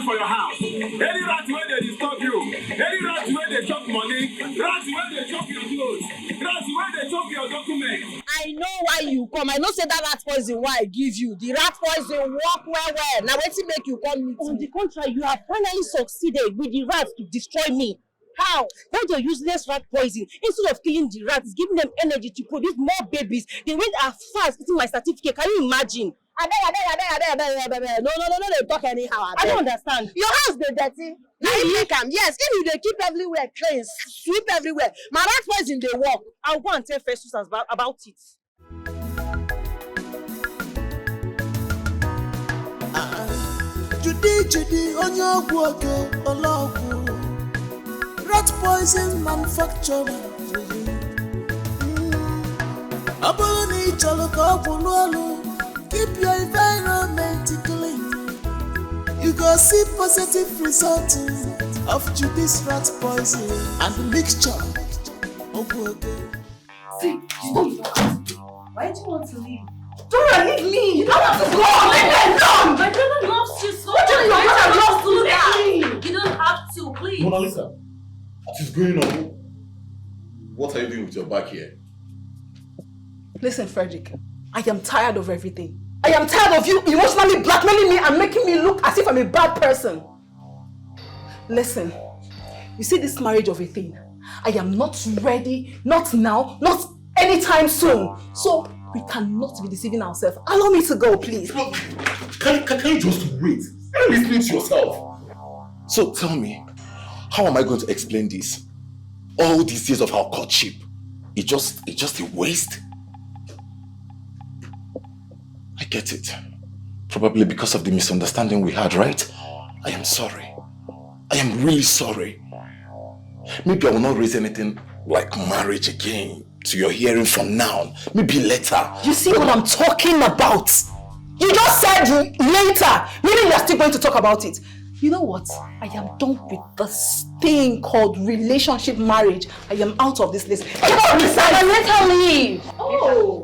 poison for your house. Any rat where they disturb you. Any rat where they chop money. Rats where they chop your clothes. Rats where they chop your documents. I know why you come. I know say that rat poison why I give you. The rat poison work well. Now wait till make you come meet me. On the contrary, you have finally succeeded with the rats to destroy me. How? When you're useless rat poison, instead of killing the rats, giving them energy to produce more babies, they went as far as eating my certificate. Can you imagine? No, they talk anyhow. I don't understand. Your house they dirty. Now you make them. Yes, if you they keep everywhere clean, sweep everywhere. My rat poison they work. I'll go and tell Festus about it. Judy, on your water, rat poison manufacturing. Aboli chalo keep your environment clean. You go see positive results of Judy's rat poison and the mixture of water. See, why do you want to leave? Dora, leave me! You don't have to go! Leave me alone! My brother loves you so much! What do you mean? You don't have to, please! Mona Lisa, what is going on? What are you doing with your back here? Listen, Frederick, I am tired of everything. I am tired of you emotionally blackmailing me and making me look as if I'm a bad person. Listen, you see this marriage of a thing. I am not ready, not now, not anytime soon. So, we cannot be deceiving ourselves. Allow me to go, please. Look, can you just wait? You're listening to yourself. So tell me, how am I going to explain this? All these years of our courtship, it's just a waste? I get it. Probably because of the misunderstanding we had, right? I am sorry. I am really sorry. Maybe I will not raise anything like marriage again to your hearing from now. Maybe later. You see what I'm talking about? You just said later. Meaning you're still going to talk about it. You know what? I am done with this thing called relationship marriage. I am out of this list. Let her leave. Oh,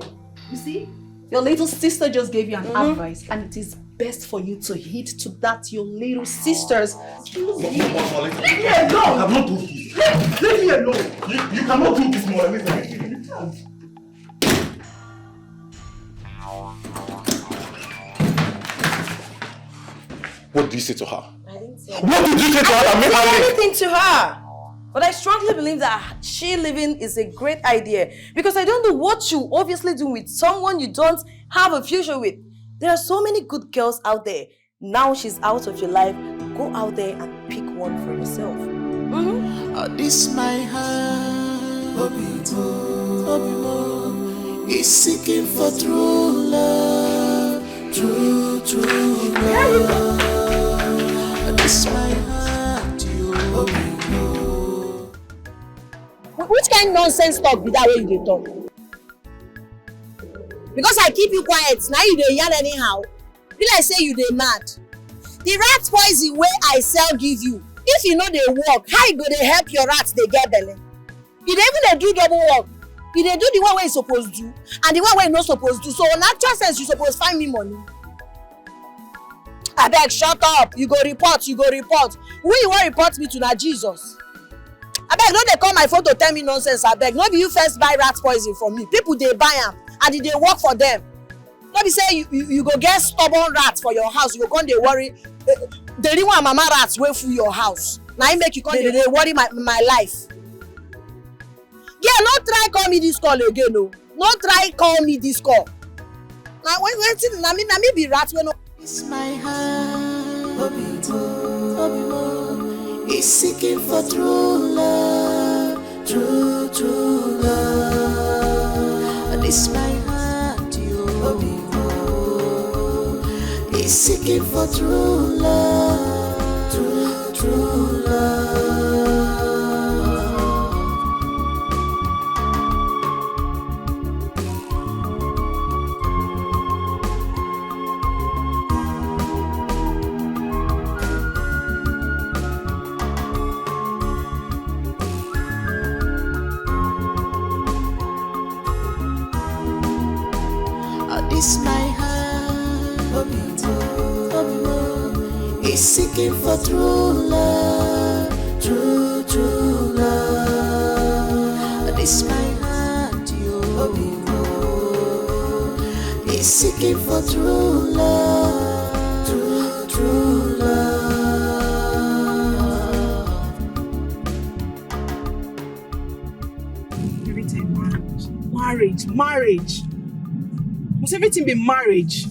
you see? Your little sister just gave you an advice, and it is best for you to heed to that, your little sisters. Leave me alone! I have not done this. Leave me alone! You cannot do this, Mona Lisa. What did you say to her? I didn't say What did you say to her that made her leave? anything to her. But I strongly believe that she living is a great idea. Because I don't know what you obviously do with someone you don't have a future with. There are so many good girls out there. Now she's out of your life. Go out there and pick one for yourself. This my heart, is seeking for true love, true love. This my heart, Which kind of nonsense talk be that way you dey talk? Because I keep you quiet, now you dey yarn anyhow. Be like say you dey mad. The rat poison wey I sell give you, if you know they work, how you go dey help your rats dey get belle? You dey even dey do double work. You dey do the one wey you suppose do and the one wey you no suppose do. So in natural sense, you suppose find me money. Abeg, shut up. You go report. Who you wan report me to na Jesus? Abeg, no dey call my phone to tell me nonsense. Abeg, no be you first buy rat poison from me. People dey buy am and e dey work for them. No be say you go get stubborn rats for your house. You go come dey worry. The real one mama rats wey full your house. Na im make you come dey worry my life. Yeah, no try call me this call again o. No try call me this call. Na wetin na me be rat wey no. It's my heart, is seeking for true love, true love. This my heart, is seeking for true love, true love. This my heart, is seeking for true love, true love. This my heart, yo. He's seeking for true love, true love. Everything marriage. Must everything be marriage?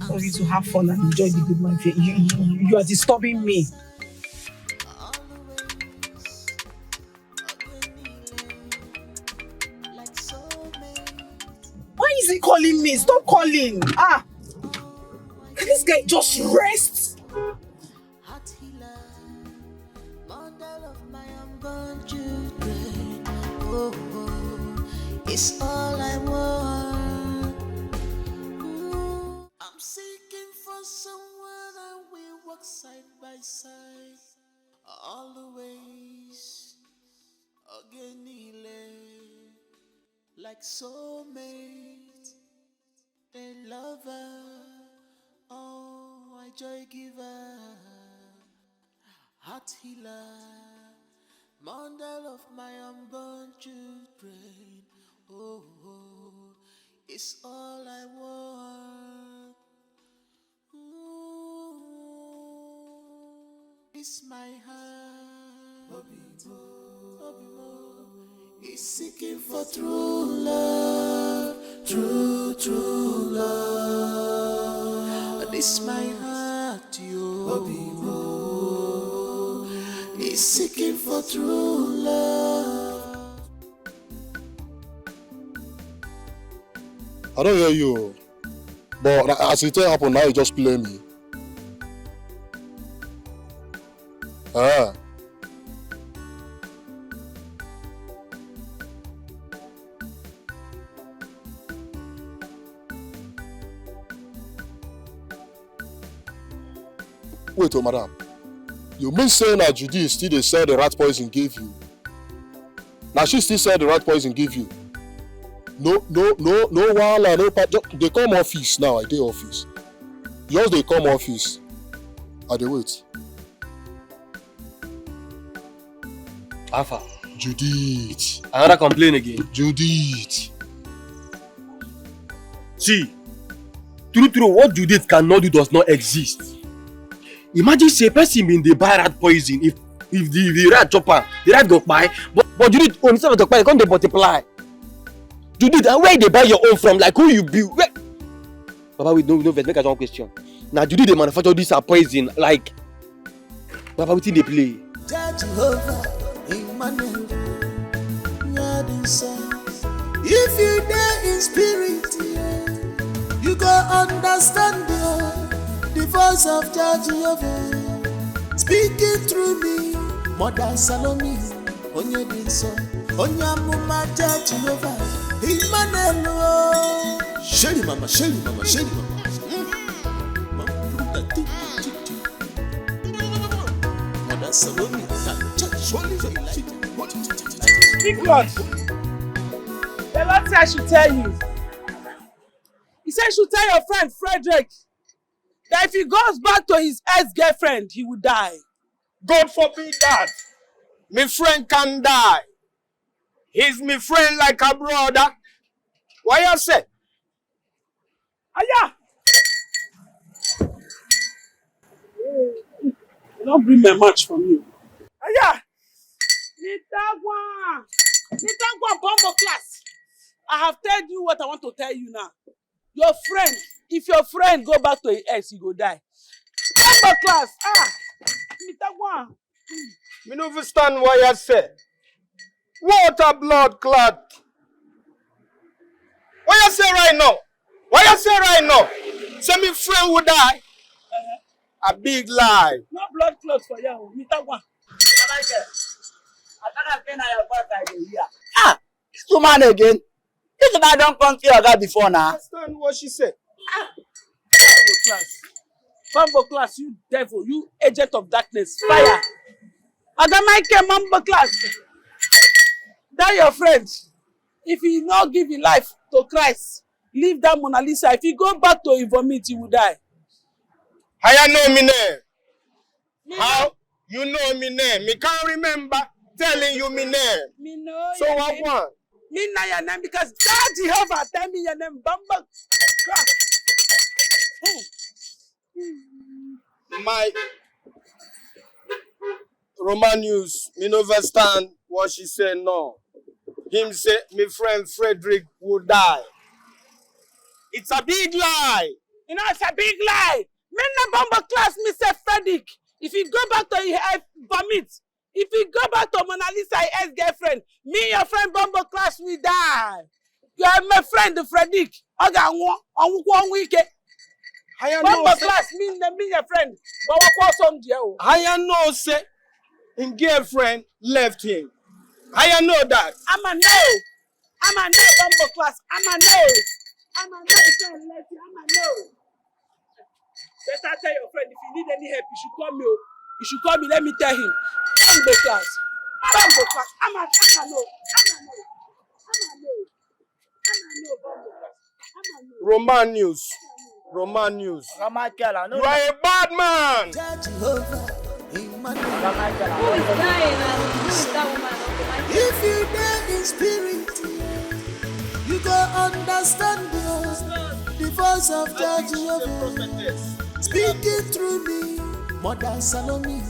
For you to have fun and enjoy the good life. You are disturbing me. Why is he calling me? Stop calling. Can this guy just rest? It's all I want. I'm seeking for someone and we walk side by side. Always again, like soulmate, a lover, oh, a joy giver, heart healer, mother of my unborn children. Oh, it's all I want. It's my heart. It's seeking for true love, true love. This my heart, yo. It's seeking for true love. I don't hear you. But as it happened, now you just play me. Wait, madam. You mean saying that Judith still they sell the rat poison give you? Now she still sell the rat poison give you? No, wahala, no part. They come office now, I dey office. Just they come office. I dey wait. Alpha. Judith. Another complaint again. Judith. See, true, what Judith cannot do does not exist. Imagine say person been dey buy rat poison if the rat chop am, the rat go kpai. But Judith own instead of to kpai, they come dey multiply. Judith, and where they buy your own from? Like who you be? Where? Baba, we don't make us one question. Now Judith they manufacture this poison like. Baba, wetin dey play? If you dare in spirit, you go understand the voice of Jehovah speaking through me. Mother Salome, onye dinso, onye muma Jehovah, Emmanuel. Shelly mama. Mother Salome, Big Lord. The Lord said I should tell you. He said I should tell your friend Frederick that if he goes back to his ex-girlfriend, he will die. God forbid that. My friend can die. He's my friend like a brother. Why you say? Aya! You don't bring my match from you. Aya! Nitagwa Bombo class. I have told you what I want to tell you now. Your friend, if your friend go back to his ex, he go die. Bombo class. Nitagwa. Me no understand why you say. What a blood clot. What you say right now? Say my friend would die. A big lie. No blood clots for you. Nitagwa. This woman again. This woman don't come to your guy before now. Understand what she said? Mambo class, you devil, you agent of darkness, fire. Michael, Mambo class. That your friend. If he not give his life to Christ, leave that Mona Lisa. If he go back to his vomit, he will die. I know me name. How? You know me name. Me can't remember telling you me name. Me know so what one? Me know your name because God Jehovah tell me your name. Bamba. My Roman news, me never understand what she said no. Him say my friend Frederick would die. It's a big lie. You know it's a big lie. Me no Bamba class, me say Frederick. If you go back to your vomit, if you go back to Mona Lisa ex-girlfriend, me and your friend Bamba class we die. You are my friend Frederick. I got one week. Bamba class me your friend. But what was on the I know say his girlfriend left him. I know that. I'm a no Bamba class. I'm a no friend left you. I'm a no. Better tell your friend if you need any help, you should call me. You should call me. Let me tell him. Bamba class. Bamba class. I'm a no. Roman news. Roman news. Racheal, you are a bad man. Who is dying and who is that woman? If you die in spirit, you go understand the voice of Judith speaking through me. Mother Salome,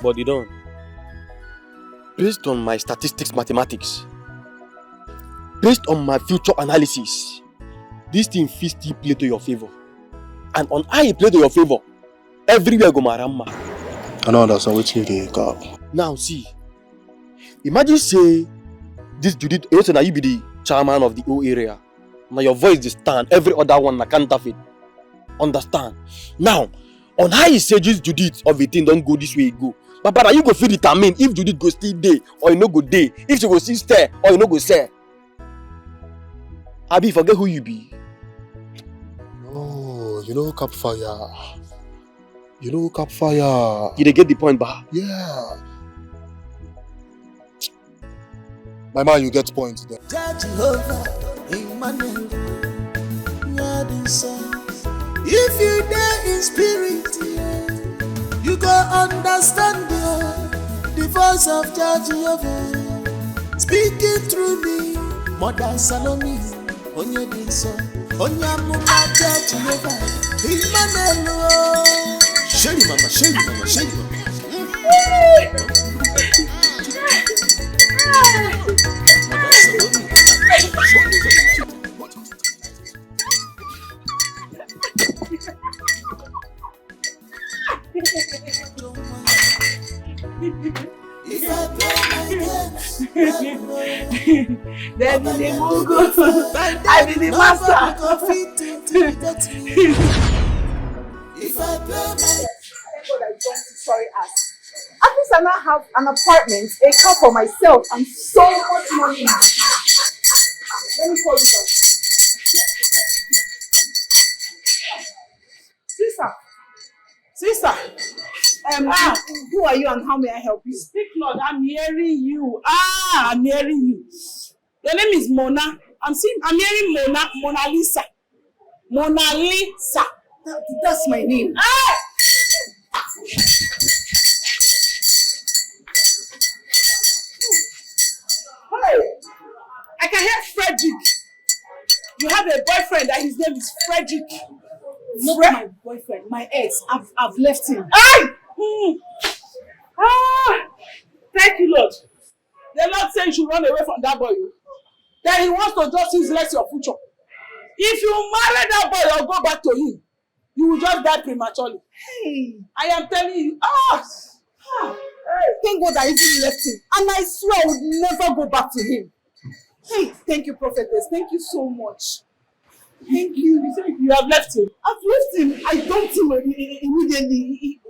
But you don't. Based on my statistics mathematics, based on my future analysis, this thing fit still play to your favor. And on how it play to your favor, everywhere go marama. I know that's not what you do, God. Now see, imagine say this Judith, you know you be the chairman of the whole area. Now your voice is stand, every other one na counterfeit. Understand? Now, on how you say this Judith of a thing don't go this way, go. But you go feel determine if Judith go still day or you no go day, if she go still stay or you no go stay. Abi, forget who you be. No, you know Capfire. You know Capfire. You dey get the point, bah? Yeah. My man, you get points there. If you die in spirit, you go understand the voice of Jehovah speaking through me. Mother Salome, onye dinso, onye mama Jehovah, Emmanuel. Shady mama, shady mama, shady mama. If I play my games, then the Mugu, I be the master. If I play my God, I don't sorry ass. At least I now have an apartment, a car for myself, and so much money. Let me call you back. Sister, who are you and how may I help you? Speak, Lord, I'm hearing you. I'm hearing you. Your name is Mona. I'm hearing Mona Lisa. Mona Lisa. That's my name. Hey, I can hear Frederick. You have a boyfriend and his name is Frederick. Not my boyfriend, my ex. I've left him. Thank you, Lord. The Lord said you should run away from that boy. Then he wants to just useless your future. If you marry that boy or go back to him, you will just die prematurely. Hey. I am telling you. Thank God I even left him. And I swear I would never go back to him. Hey, thank you, prophetess. Thank you so much. Thank you. You have left him. I've left him. I dumped him immediately.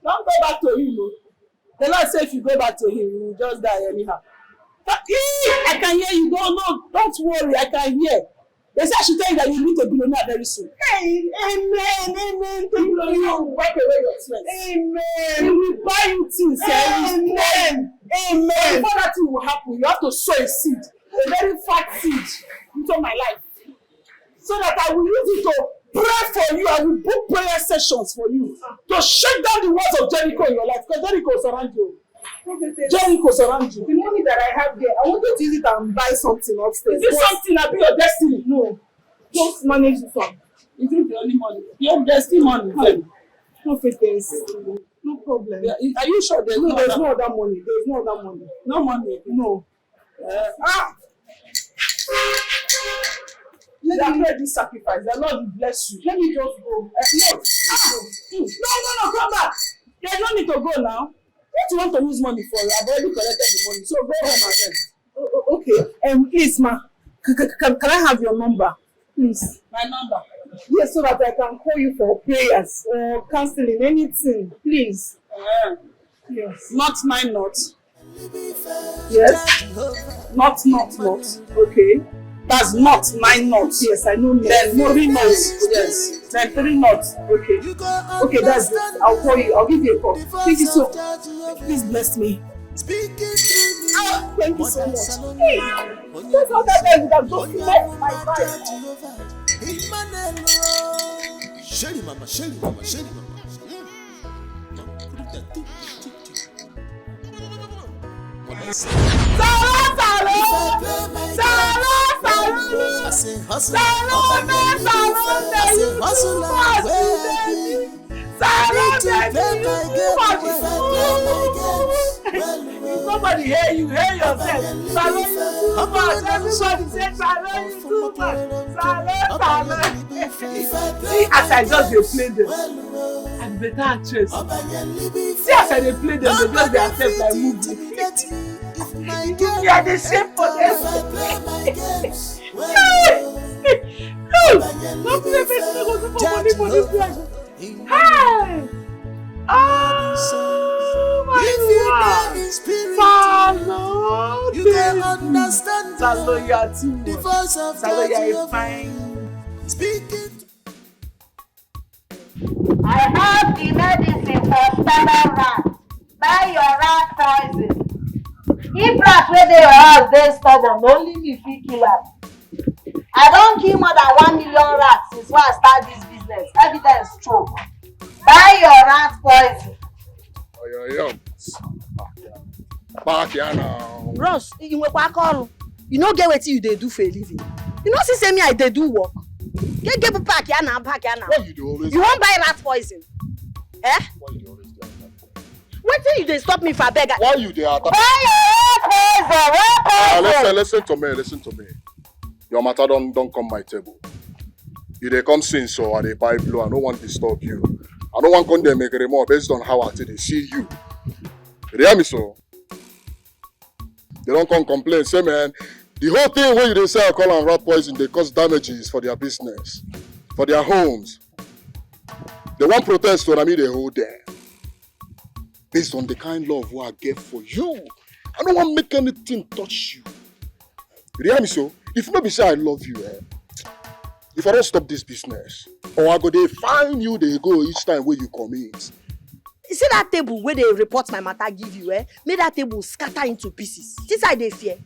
Don't go back to him. The Lord said if you go back to him, you will just die anyhow. But I can hear you. Don't worry. I can hear. They said I should tell you that you meet a billionaire very soon. Hey, amen. Thank you, Lord. You will wipe away your sweat. Amen. He will buy you things. Amen. Amen. Before that thing will happen, you have to sow a seed, a very fat seed into my life. So so that I will use it to pray for you. I will book prayer sessions for you to shake down the walls of Jericho in your life, because Jericho surrounds you. Jericho surrounds you. The money that I have there, I wanted to use it and buy something upstairs. Is this something that be your destiny? No. Just manage this one. Is it the only money? Your destiny money. Prophetess. No problem. Yeah, are you sure there's no other money? There's no other money. No money? No. Let me make this sacrifice. The Lord will bless you. Let me just go. No, come back. There's no need to go now. What do you want to use money for? I've already collected the money. So go home and rest. Okay. Please, ma. Can I have your number? Please. My number? Yes, so that I can call you for prayers or counseling, anything. Please. Yes. Not. Yes. Not. Okay. That's not 9 knots. Yes, I know. Then 3 knots. Yes. Then 3 knots. Okay. Okay, that's it. I'll call you. I'll give you a call. Thank you so much. Please bless me. Thank you so much. That's how that guy would have just left my mind. Shelly mama. Somebody hear you, hear yourself. Everybody say salon you too much. Salon. See as I just play them. I'm better actress. See as I play them, they just dey accept like movie. You are the same for them. Don't play me to go for money. Hey! Oh my God! Salon, you can understand. Salon, you are too much. Salon, you are fine. Speaking. I have the medicine for standard rat. Buy your rat poison. If rat wey dey your house dey stubborn, only me fit kill am. I don kill more than 1 million rats since when I start this business. Evidence true. Buy your rat poison. Back here now. Ross, you no get wetin you dey do for a living. You know say me I dey do work. Get back here now. Why you do always? You wan buy rat poison? Why you do always do that? Wetin you dey stop me for abeg? Why you dey attack? Buy your rat poison. Listen to me. Your matter don't come my table. You dey come since so I dey buy blue. I no want to disturb you. I don't want to make more based on how I they see you. You hear me so? They don't come complain. Say man, the whole thing where they say alcohol and rat poison, they cause damages for their business, for their homes. They want protest when I mean they hold there. Based on the kind love what I get for you. I don't want to make anything touch you. You hear me so? If nobody say I love you, if I don't stop this business, or I go they find you, they go each time where you commit. You see that table where they report my matter give you, make that table scatter into pieces. This I dey fear.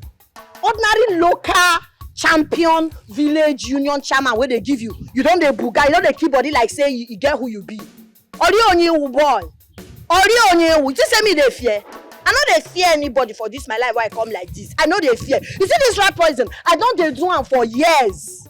Ordinary local champion village union chairman where they give you, you don't dey buga, you don't dey keep body like say you get who you be. Ori onyewu boy. Ori onyewu. You say me dey fear. I know they fear anybody for this my life why I come like this. I know they fear. You see this rat poison, I don't dey do am for years.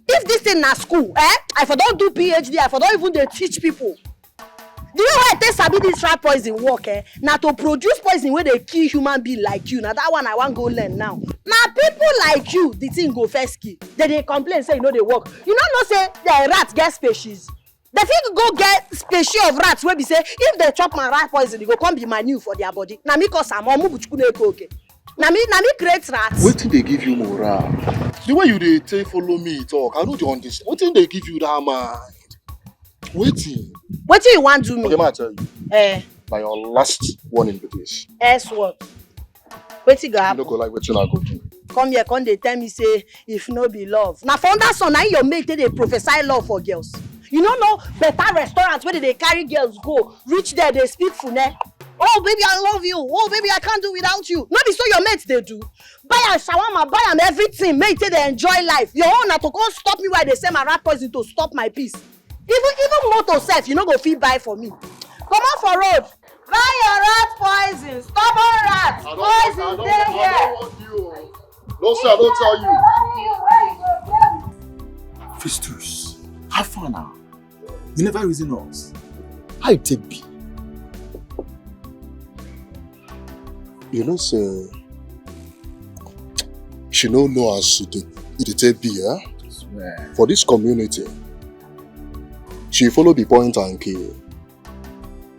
If this thing na school, I for don't do PhD, I for don't even dey teach people. Do you know why I take sabi this rat poison work? Now to produce poison where they kill human being like you. Now that one I want go learn now. Now people like you, the thing go first kill. Then they complain say you know they work. You know say the rats get species. They fit go get species of rats where be say if they chop my rat poison, they go come be manure for their body. Now me cause am omu buchukwu na eko okay. Now me create rats. Wetin they give you morale? The way you dey take follow me talk, I no dey understand. Wetin they give you that mind? Wetin you want do me? Okay, ma tell you. By your last warning with this. What? Wetin go happen? You no go like wetin I go do. Come here, come they tell me say if no be love. Now for that son, now your mate they prophesy love for girls. You don't know better restaurants where they carry girls go, reach there they speak funne. Oh baby, I love you. Oh baby, I can't do without you. No be so your mates they do. Buy am shawarma, buy am everything. Make it they enjoy life. Your own na to come stop me while they say my rat poison to stop my peace. Even motor self, you no go fit buy for me. Come on for road. Buy your rat poison. Stubborn rat. Poison dey here. I don't want you. No sir, I don't tell you. Festus, how far now? You never reason us. How you take be? You know, sir, she don't know as she did take be, eh? Swear. For this community, she follow the point and kill.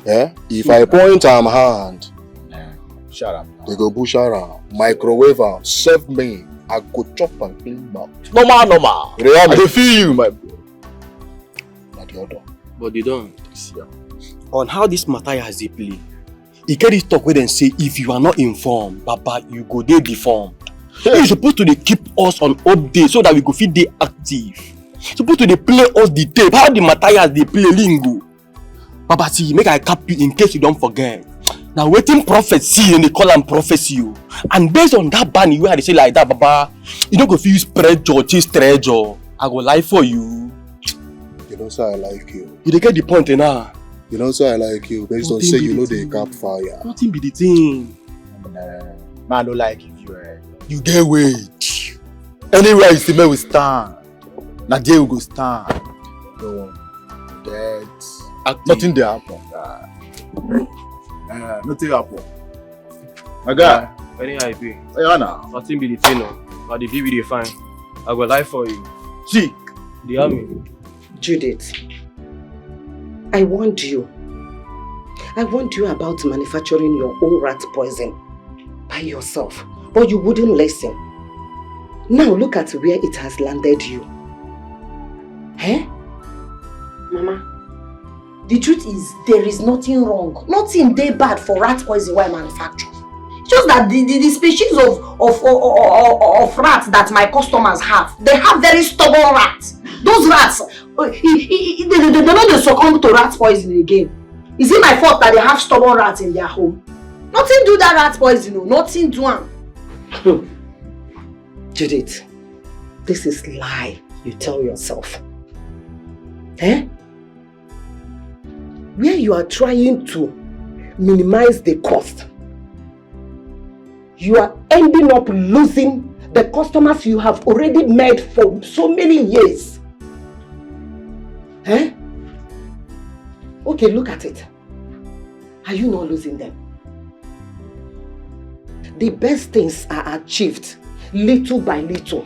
Eh? If I point her hand, shut up. They go bush her, microwave her, serve me, I go chop and clean mouth. Normal. Really? I dey feel you, my bro. Not the other. But they don't. On how this matter has they play. You carry talk where them say if you are not informed, Baba, you go dey deformed. You're supposed to dey keep us on update so that we go fit dey active. Supposed to dey play us the tape. How the matter has they play lingo. Baba, see, make I cap you in case you don't forget. Now waiting prophecy and they call them prophecy. And based on that banning where they say like that, Baba, you don't go feel spread or chase treasure. I go lie for you. You know, sir, I like you. You dey get the point now. You know, sir, I like you. Based on say you know they cap fire. Nothing be the thing. Man, I don't like if you You get weight. Anywhere you see me, we stand. Now there we go stand. No, that nothing there happen. Nothing happen. My guy. Anyhow, it be. Yeah, now. Nothing be the thing, no. But the baby they fine. I go lie for you. See, the army. Judith, I warned you. I warned you about manufacturing your own rat poison by yourself, but you wouldn't listen. Now look at where it has landed you. Eh? Mama, the truth is there is nothing wrong. Nothing they bad for rat poison why I manufacture. Just that the species of rats that my customers have, they have very stubborn rats. Those rats, they don't succumb to rat poison again. Is it my fault that they have stubborn rats in their home? Nothing do that rat poison, no. Nothing do them. Judith, this is lie you tell yourself. Eh? Where you are trying to minimize the cost, you are ending up losing the customers you have already made for so many years. Eh? Okay, look at it. Are you not losing them? The best things are achieved little by little,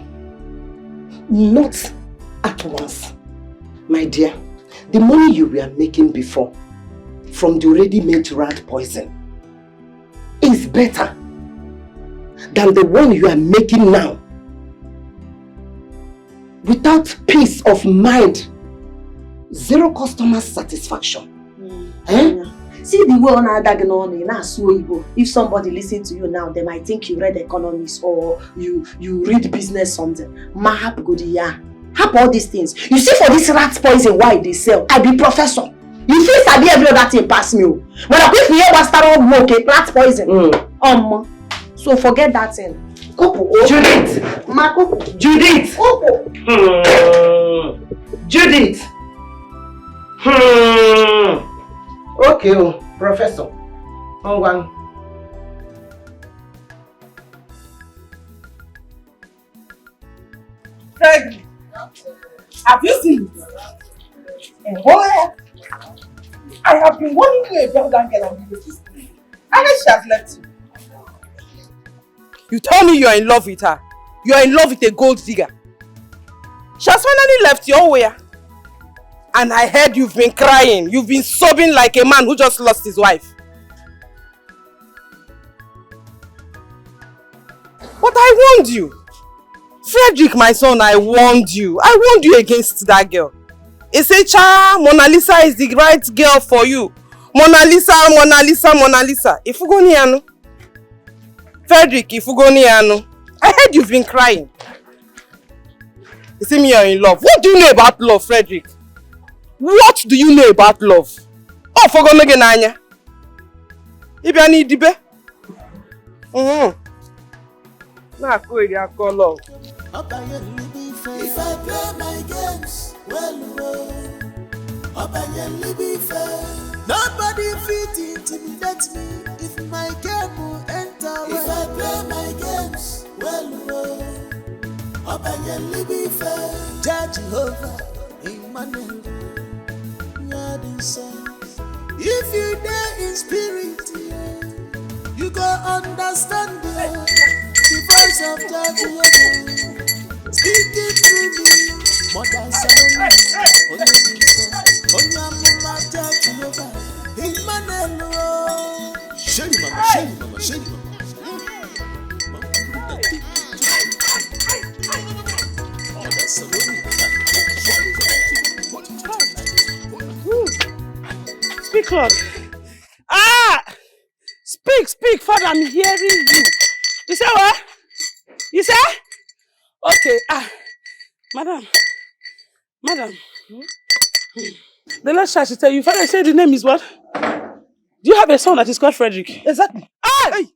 not at once. My dear, the money you were making before from the ready-made rat poison is better than the one you are making now. Without peace of mind, zero customer satisfaction. Eh? See the way on Igbo. If somebody listen to you now, they might think you read economics or you read business something. Mahap Godiya. Hap all these things. You see for this rat poison why they sell, I be professor. You feel I be every other thing pass me. When I quit here was start work rat poison. So forget that thing. Judith! Judith! Judith! Okay, Professor. On Frederick, have you seen it? And boy, I have been wanting you about that girl on video this day. And then she has left you. You tell me you are in love with her. You are in love with a gold digger. She has finally left you where? And I heard you've been crying. You've been sobbing like a man who just lost his wife. But I warned you. Frederick, my son, I warned you. I warned you against that girl. He said, Cha, Mona Lisa is the right girl for you. Mona Lisa, Mona Lisa, Mona Lisa. Ifugoniano. Frederick, Ifugoniano. I heard you've been crying. You see me, you're in love. What do you know about love, Frederick? What do you know about love? Oh, Fogonogenanya. If you need dibe. Na ko iri akolo. If I play my games, nobody fit intimidate me if my game will enter. If I play my games, Judge Jehovah, Emmanuel, if you dare in spirit, you go understand the voice of Judge Jehovah speaking through me. Mother Salome, Onyamuma Judge Jehovah, Emmanuel. Shady mama, shady mama, shady mama. Speak, Lord. Speak, Father, I'm hearing you. You say what? You say? Okay, Madam. The last child should tell you, Father said the name is what? Do you have a son that is called Frederick? Exactly. Hey.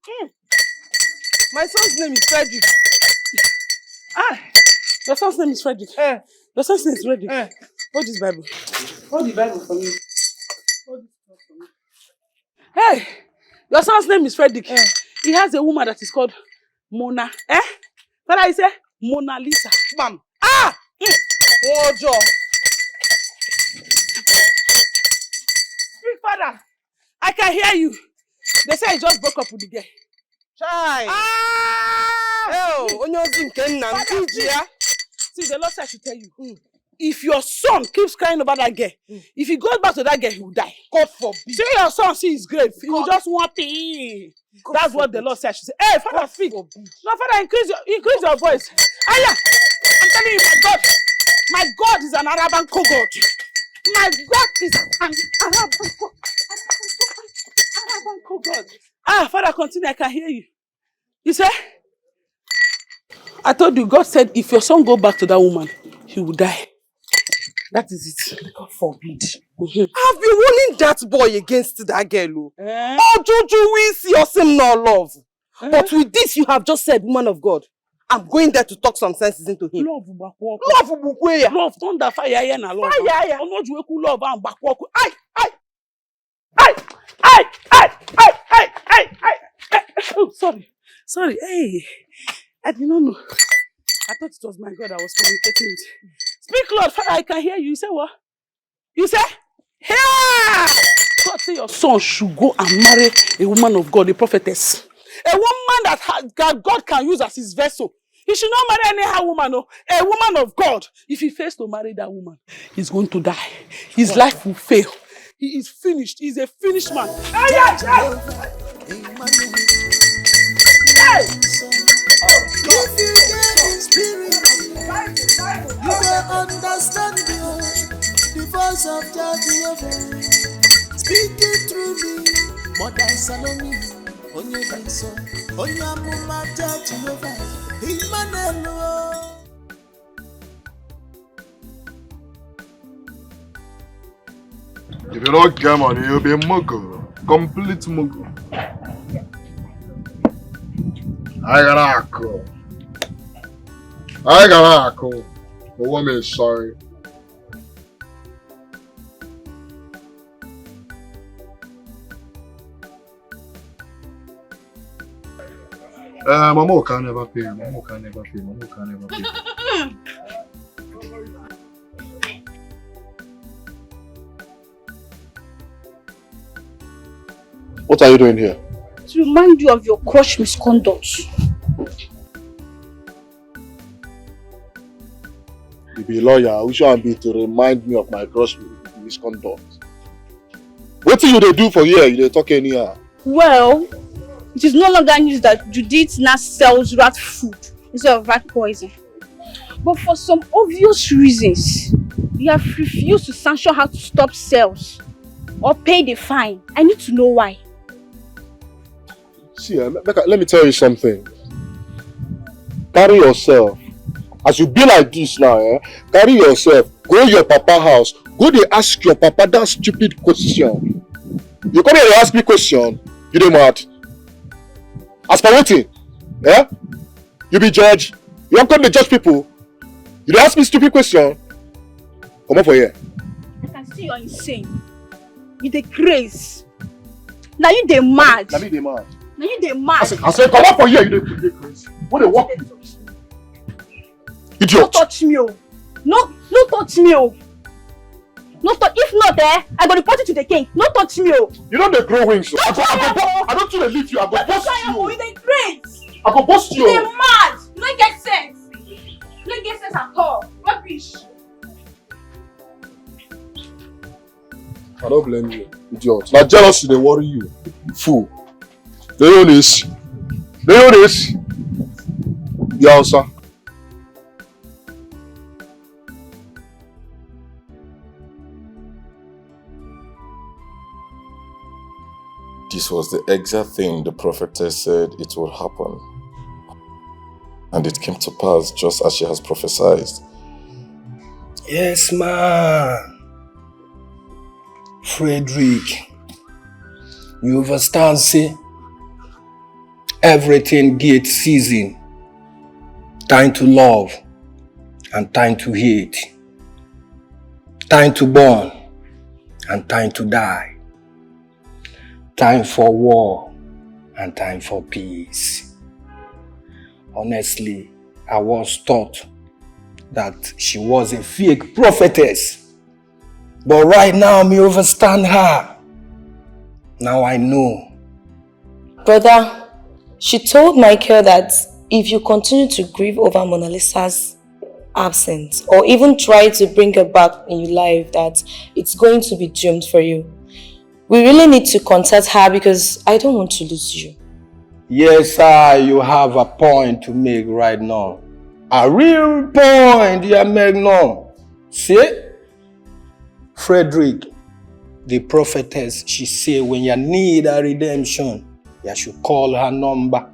My son's name is Frederick. Your son's name is Frederick. Your son's name is Frederick. Hold this Bible. Hold the Bible for me. Hey, your son's name is Frederick. He has a woman that is called Mona. What I say? Mona Lisa. Bam. Ojo. Speak, Father. I can hear you. They say he just broke up with the girl. Chai. See, the Lord said I should tell you. If your son keeps crying about that girl, if he goes back to that girl, he will die. God forbid. See your son, see his grave. He will just want it. That's what the Lord said I should say. Hey, Father, speak. No, Father, increase your voice. Aya! I'm telling you, my God is an Araban God. My God is an Araban God. Father, continue. I can hear you. You say? I told you, God said, if your son go back to that woman, he will die. That is it. God forbid. I've been warning that boy against that girl. Oh, Juju, we see us in no love. But with this you have just said, woman of God, I'm going there to talk some senses into him. Love, love, thunder, fire, and love. Fire. Love, and backwalk. Oh, sorry. Hey, I did not know. I thought it was my God I was communicating with. Speak, Lord, Father, I can hear you. You say what? You say? Here! God say your son should go and marry a woman of God, a prophetess. A woman that God can use as his vessel. He should not marry any woman, no. A woman of God. If he fails to marry that woman, he's going to die. His life will fail. He is finished. He's a finished man. Hey! If you get in spirit, you will understand the voice of Jehovah speaking through me. Mother Salome, Onyebiso, Onyamuma Jehovah, Emmanuel. If you don't get money, you'll be a muggle. Complete muggle. I got a call. The woman is sorry. Mama can never pay. What are you doing here? To remind you of your crush misconduct. You be a lawyer, which one be to remind me of my crush misconduct? What do you do for here? You talk anyhow? Well, it is no longer news that Judith now sells rat food instead of rat poison. But for some obvious reasons, you have refused to sanction her to stop sales or pay the fine. I need to know why. See, let me tell you something. Carry yourself. As you be like this now, carry yourself. Go to your papa house. Go there ask your papa that stupid question. You come here to ask me question. You dey mad? As per wetin? Eh? You be judge? You wan come dey judge people? You dey ask me stupid question? Come on for here. I can see you're insane. You dey craze. Now you dey mad. Na me dey mad. Now you dey mad. I say come on for here, you dey crazy. What dey work? Idiot. No touch me, oh. No touch me, oh. No touch. If not, I go report you to the king. No touch me, oh. You don't dey grow wings. So. I don't too leave you. I go bust you. You dey craze. I go bust you. You dey mad. You don't get sense. You don't get sense at all. Rubbish. I don't blame you, idiot. Now jealousy they worry you, fool. They know this. They know this. Yeah, sir. This was the exact thing the prophetess said it would happen. And it came to pass just as she has prophesied. Yes, man. Frederick, you understand, say, everything gets season. Time to love and time to hate. Time to born and time to die. Time for war and time for peace. Honestly, I was taught that she was a fake prophetess. But right now, me understand her. Now I know. Brother, she told Michael that if you continue to grieve over Mona Lisa's absence, or even try to bring her back in your life, that it's going to be doomed for you. We really need to contact her because I don't want to lose you. Yes, sir, you have a point to make right now. A real point you make now. See? Frederick, the prophetess, she say when you need a redemption, you should call her number.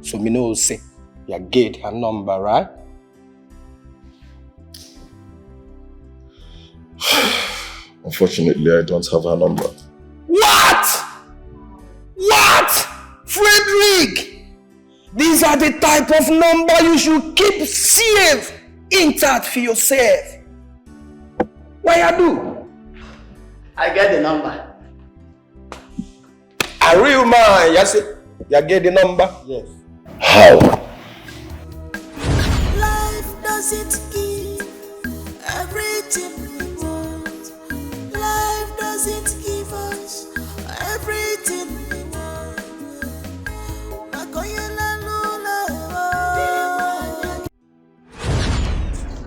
So me know say, you get her number, right? Unfortunately, I don't have her number. What? What? Frederick! These are the type of number you should keep safe, intact for yourself. What you do? I get the number. A real man, you say, you get the number? Yes. How? Life doesn't give everything we want. Life doesn't give us everything we want.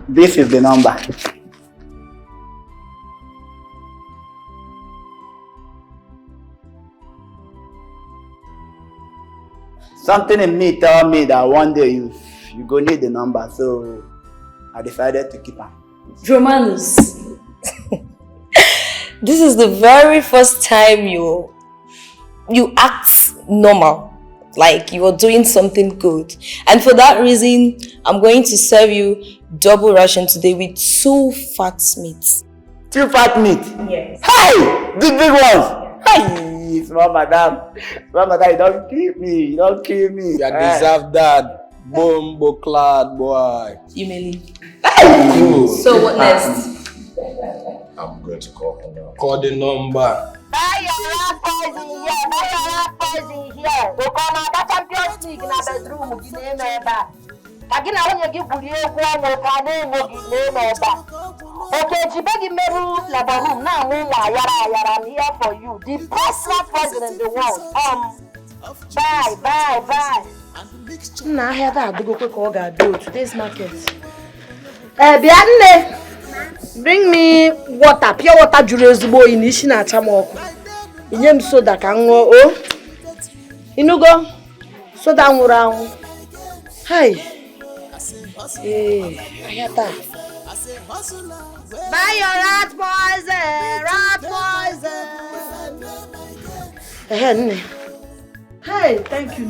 This is the number. Something in me tell me that one day you go need the number, so I decided to keep her. Romanus, this is the very first time you act normal, like you are doing something good. And for that reason, I'm going to serve you double ration today with 2 fat meats. 2 fat meat? Yes. Hey! The big ones! Hey! Small madam, you don't kill me, you don't kill me. You deserve that, bombo clad boy. You may leave. Hey! So what next? I'm going to call her now. Call the number. Buy your rat poison here, buy your rat poison here. Go come out, that Champions League in a bedroom, you name it. Again, I want you to give you okay, Jibegi Meru Labarum, now I'm here for you. The best rat poison in the world. Bye. Nah, I have that. Go quick, do today's market. Bianne, bring me water, pure water, Jurezbo in Ishina Chamoko. Inyem soda can go. Oh, Inugo, soda around. Hi. Hey, Ayata. Buy your rat poison. Hey, thank you.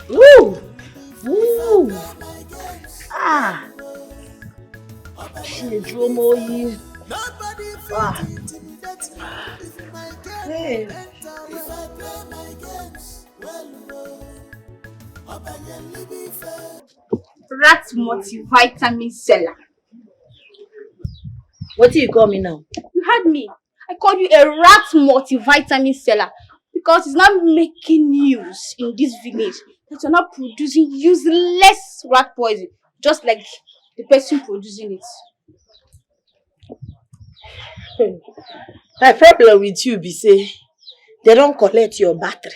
Woo! Ah! She drew more. Ah! Hey. If I play my games, well, Rat multivitamin seller. What do you call me now? You heard me. I called you a rat multivitamin seller because it's not making news in this village that you're not producing useless rat poison, just like the person producing it. My problem with you be say they don't collect your battery.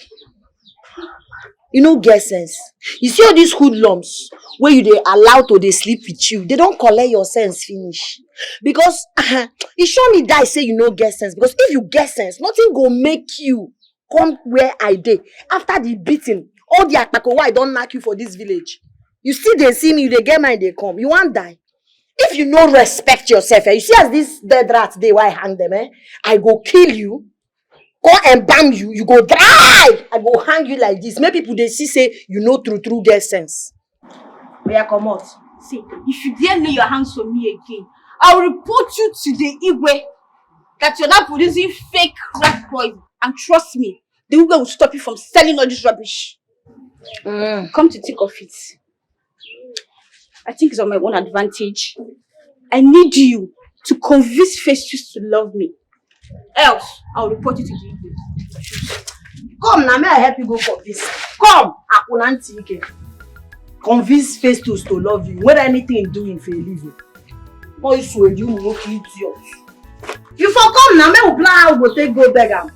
You know, get sense. You see all these hoodlums where you they allow to they sleep with you, they don't collect your sense finish. Because it surely die say you know get sense. Because if you get sense, nothing go make you come where I did. After the beating, all the akpako I don't knock you for this village. You see they see me, they get mine, they come. You won't die. If you no respect yourself, you see as this dead rats they why hang them, I go kill you. Go and bam you, you go dry. I go hang you like this. Make people they see say you know true get sense. Where come out? See, if you dare lay your hands on me again, I will report you to the Igwe that you're not producing fake rat poison. And trust me, the Igwe will stop you from selling all this rubbish. Come to think of it, I think it's on my own advantage. I need you to convince Festus to love me. Else, I'll report you to the Igwe. Come now, may I help you go for this? Come, Akunanti. Convince Festus to love you. Whether anything doing for a living. Boy, so you will not eat yours. You for come now, may we plan how we take go beg am.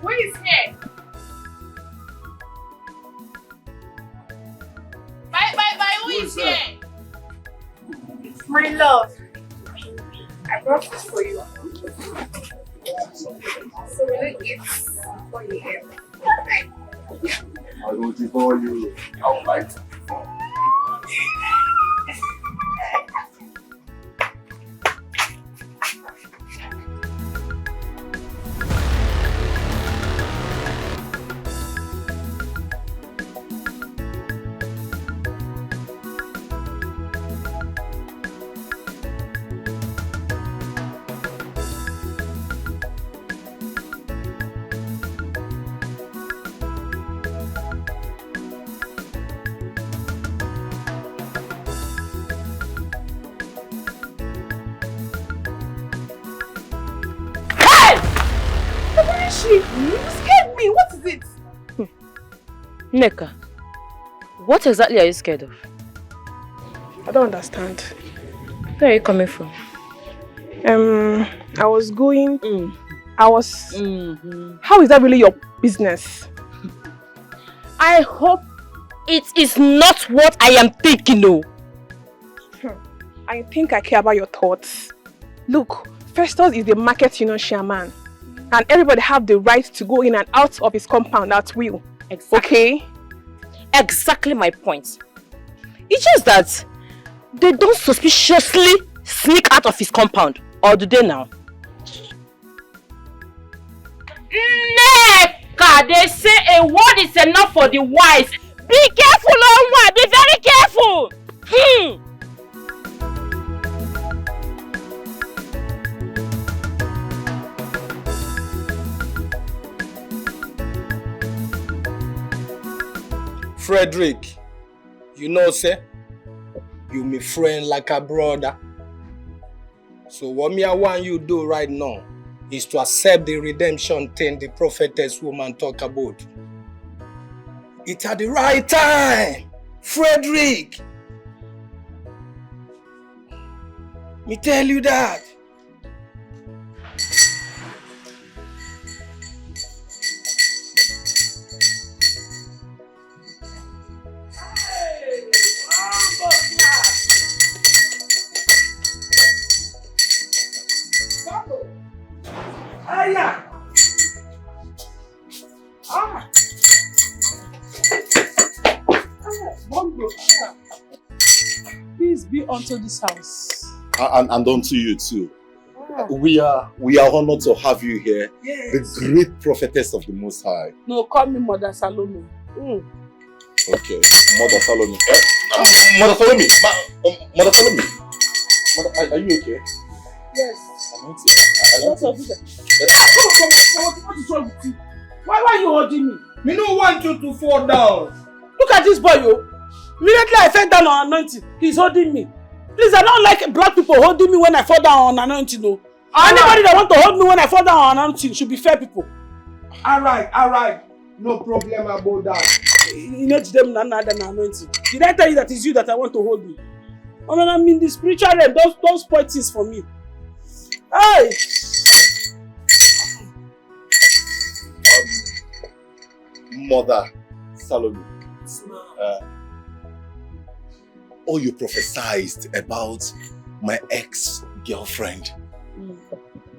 Who is here? Bye, who is here? My love, I brought this for you. So will you eat before you eat? I will devour you. I would like to. You scared me. What is it? Neka, what exactly are you scared of? I don't understand. Where are you coming from? I was going. How is that really your business? I hope it is not what I am thinking, no. I think I care about your thoughts. Look, Festus is the market union chairman. And everybody have the right to go in and out of his compound at will. Exactly. Okay? Exactly my point. It's just that they don't suspiciously sneak out of his compound. Or do they now? Neka, they say a word is enough for the wise. Be careful, Onwa. Be very careful. Frederick, you know, sir, you my friend like a brother. So what me I want you to do right now is to accept the redemption thing the prophetess woman talk about. It's at the right time, Frederick. Me tell you that. Peace be unto this house. And unto you too. We are honored to have you here. Yes. The great prophetess of the Most High. No, call me Mother Salome. Okay, Mother Salome. Mother, follow me. Mother, follow me. Mother, are you okay? Yes. I'm not here. What is wrong with you? Why are you holding me? Me no want you to fall down. Look at this boy, yo. Immediately I fell down on anointing. He's holding me. Please, I don't like black people holding me when I fall down on anointing, no. Anybody that want to hold me when I fall down on anointing should be fair people. Alright. No problem about that. You know them anointing. Did I tell you that it's you that I want to hold me? I mean, I'm in the spiritual realm. Don't spoil things for me. Hey! Mother Salome, all you prophesied about my ex-girlfriend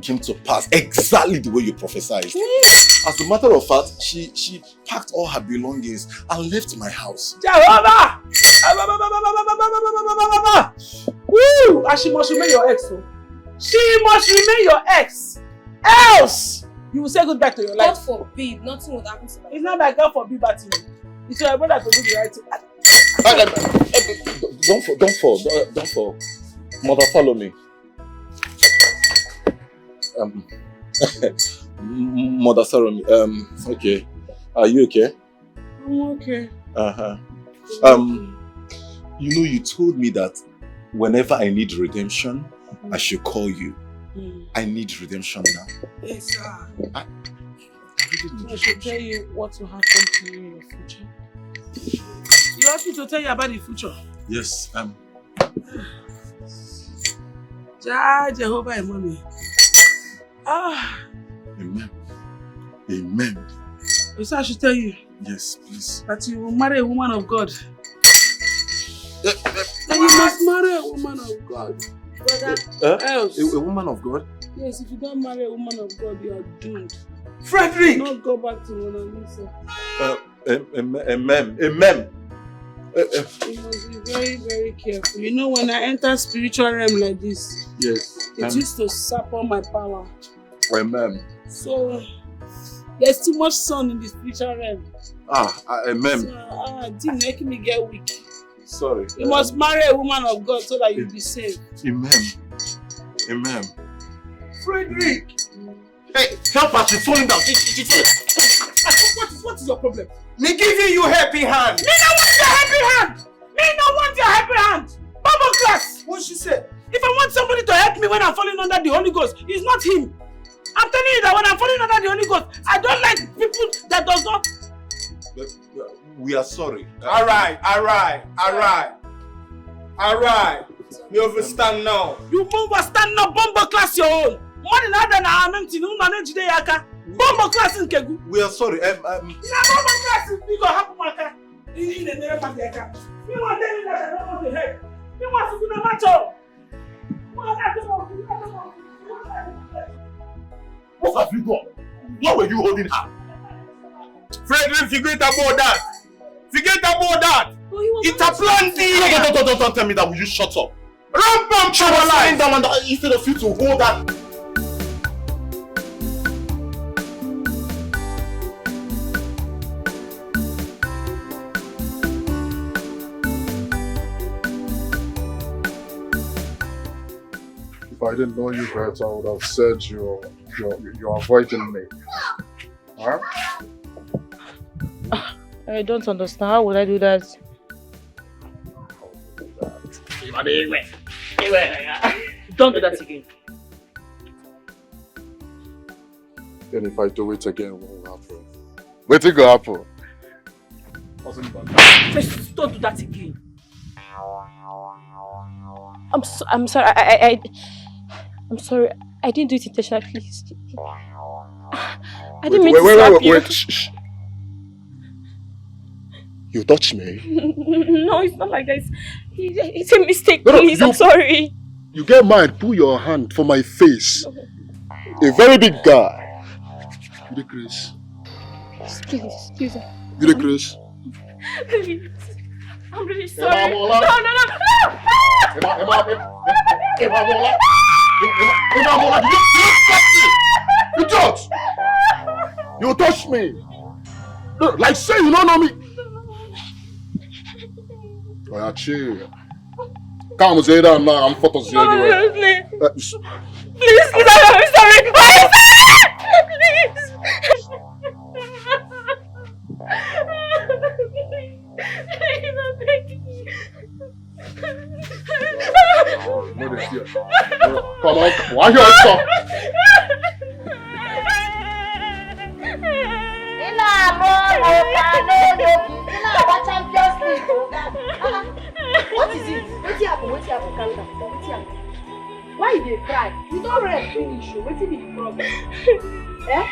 came to pass exactly the way you prophesied. As a matter of fact, she packed all her belongings and left my house. Jehovah! Woo! And she must remain your ex. So. She must remain your ex. Else, you will say goodbye to your life. God forbid, nothing would happen to my It's not like God forbid, but it's your brother to do the right thing. Don't fall. Mother, follow me. Mother Salome, okay. Are you okay? I'm okay. You know, you told me that whenever I need redemption, I should call you. I need redemption now. Yes, sir. I should tell you what will happen to you in your future. You want me to tell you about the future? Yes, Jehovah and mommy. Amen. So I should tell you. Yes, please. That you will marry a woman of God. And you must marry a woman of God. Brother, else. A woman of God? Yes, if you don't marry a woman of God, you are doomed. Frederick! Not go back to Mona Lisa. Amen. You must be very, very careful. You know, when I enter spiritual realm like this, yes, it used to sap on my power. Amen. So, there's too much sun in the spiritual realm. Amen. So, didn't make me get weak. Sorry. You must marry a woman of God so that you'll be saved. Amen. Frederick! Hey, help us, she's falling down. What is your problem? Me giving you happy hand. Me no want your happy hand. Me no want your happy hand. Bible class. What she said? If I want somebody to help me when I'm falling under the Holy Ghost, it's not him. I'm telling you that when I'm falling under the Holy Ghost, I don't like people that does not. We are sorry. Alright. You understand now? You understand now, Bombo class your own. More than other than anointing, you manage the yaka. Bombo class in Kegu. We are sorry. Na Bombo class you go happen maka. In the name of the yaka. You want to tell me that I don't want to help. You want to do the matter. What have you done? Why were you holding her? Frederick, forget about that. It's a plan. Don't tell me that. Will you shut up? Run bump your life. Down instead of you to hold that. If I didn't know you better, I would have said you're avoiding me. Huh? I don't understand. How would I do that? Don't do that again. And if I do it again, what will happen? What will happen? Just don't do that again. I'm sorry. I'm sorry. I didn't do it intentionally, please. I didn't mean to slap you. Wait. Shh. You touched me? No, it's not like that. It's a mistake, please. I'm sorry. You get mad, pull your hand for my face. A very big guy. You the Chris? Please. You the Chris? Please. I'm really sorry. No. You touch! You touch me! Like say you don't know me! Racheal. Come say that now, I'm photos here anyway. Please, I'm sorry. Come on, why you stop? Champions League. What is it? What's happened? Calm down. What's happened? Why you cry? You don't read finish. What's the problem? Eh?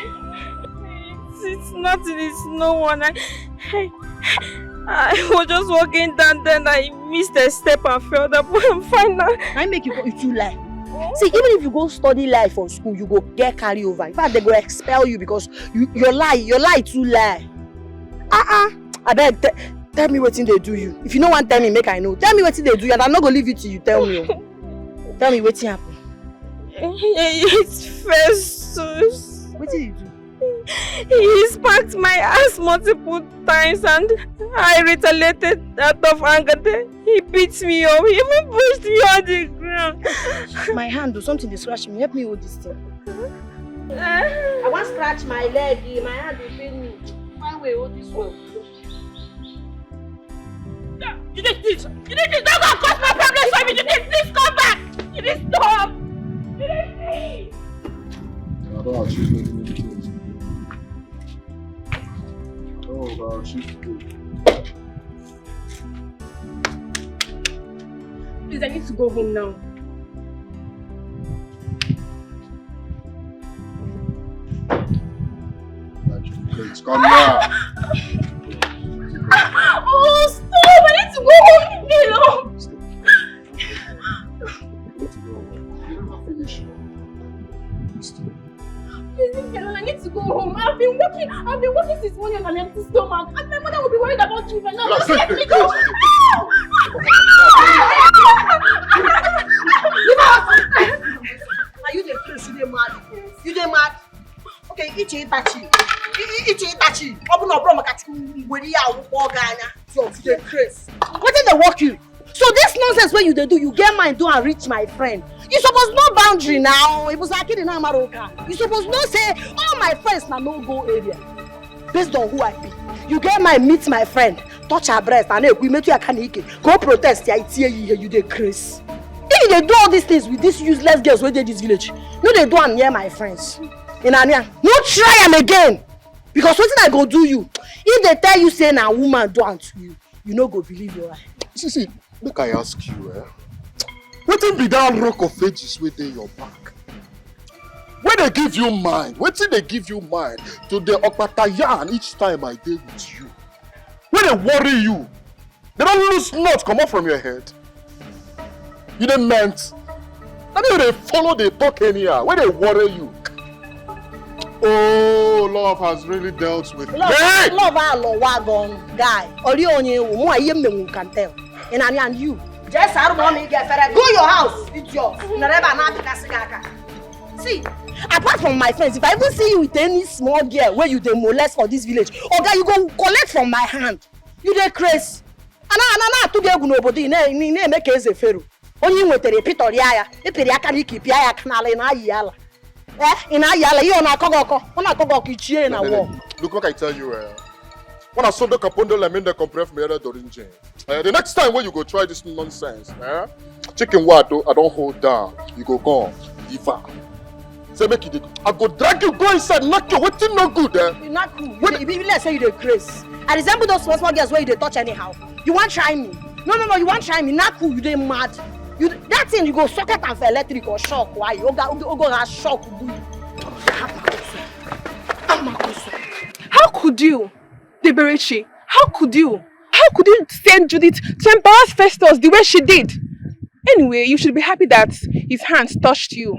It's nothing. It's no one. I was just walking down, then I missed a step and fell down, but I'm fine now. I make you go if you lie. See, even if you go study lie for school, you go get carry over. In fact, they go expel you because your lie too lie. I beg, tell me what thing they do you. If you don't want to tell me, make I know. Tell me what thing they do you, and I'm not gonna leave you till you tell me. Tell me what thing happen. It's Festus. What did you do? He spanked my ass multiple times and I retaliated out of anger. He beat me up. He even pushed me on the ground. My hand, do something to scratch me. Help me with this thing. I want to scratch my leg. My hand will pain me. Find way, hold this one. You did this. Don't go cause my problems for me. You did this. Come back. You did stop. You did this. I don't have shoes. Oh, God, she's good. Please, I need to go home now. Please, come now. Oh, stop! I need to go home. Leave me alone. Please leave me alone. I need to go home. I've been working since morning on an empty stomach. And my mother will be worried about you right now. Just let me go. Are you the crazy? You mad? You the mad? Okay, Itachi. Open up, bro. So you crazy. What did they work you? So this nonsense when you do, you get mine do and reach my friend. You suppose no boundary now. It was like in America. You suppose no say all my friends na no go area. Based on who I be. You get mine meet my friend, touch her breast, and we meet you Ekene. Go protest. You dey crazy. If they do all these things with these useless girls where they this village, no they do am near my friends. In Anya, no try am again. Because what I go do you? If they tell you say na woman do am to you, you no go believe your eye. See, look, I ask you, what will be that rock of ages within your back? When they give you mind, what till they give you mind to the Okpatayan each time I deal with you? When they worry you, they don't lose nuts come up from your head. You didn't meant. I mean, they follow, they talk anyhow. When they worry you, oh, love has really dealt with me. Love wagon guy. Only on you, more you can tell. And you. Just I don't want me get fed. Go your house, idiot. See, apart from my friends, if I even see you with any small girl where you dey molest for this village, okay, you go collect from my hand. You dey crazy. And I to get nobody. Ne make as a pharaoh. Only with the repeater ya. Ipiri aka ni kipi ya kanala na yala. In ayala you na kogoko. Ona kogoko ichie na wo. Look what I tell you, when I saw the capondo lemon the compress me dorinje. The next time when you go try this nonsense, chicken what I don't hold down. You go gone. Diva. Say make it. I go drag you go inside, knock you. What's no good there? You're not cool. You let's say you the grace. I resemble those small girls where you dey touch anyhow. You want try me? No. You want try me? Not cool. You dey mad. You that thing you go socket and for electric or shock. Why? You go have shock. How could you, Deberechi? How could you send Judith to embarrass Festus the way she did? Anyway, you should be happy that his hands touched you.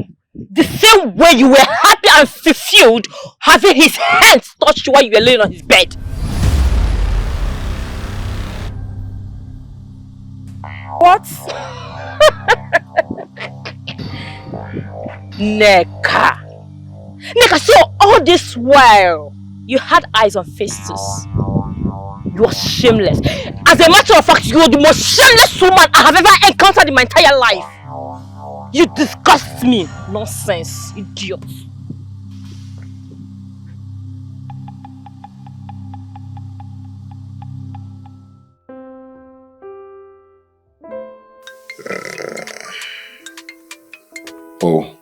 The same way you were happy and fulfilled having his hands touched you while you were laying on his bed. What? Neka, so all this while you had eyes on Festus. You are shameless. As a matter of fact, you are the most shameless woman I have ever encountered in my entire life. You disgust me. Nonsense, idiot. Oh,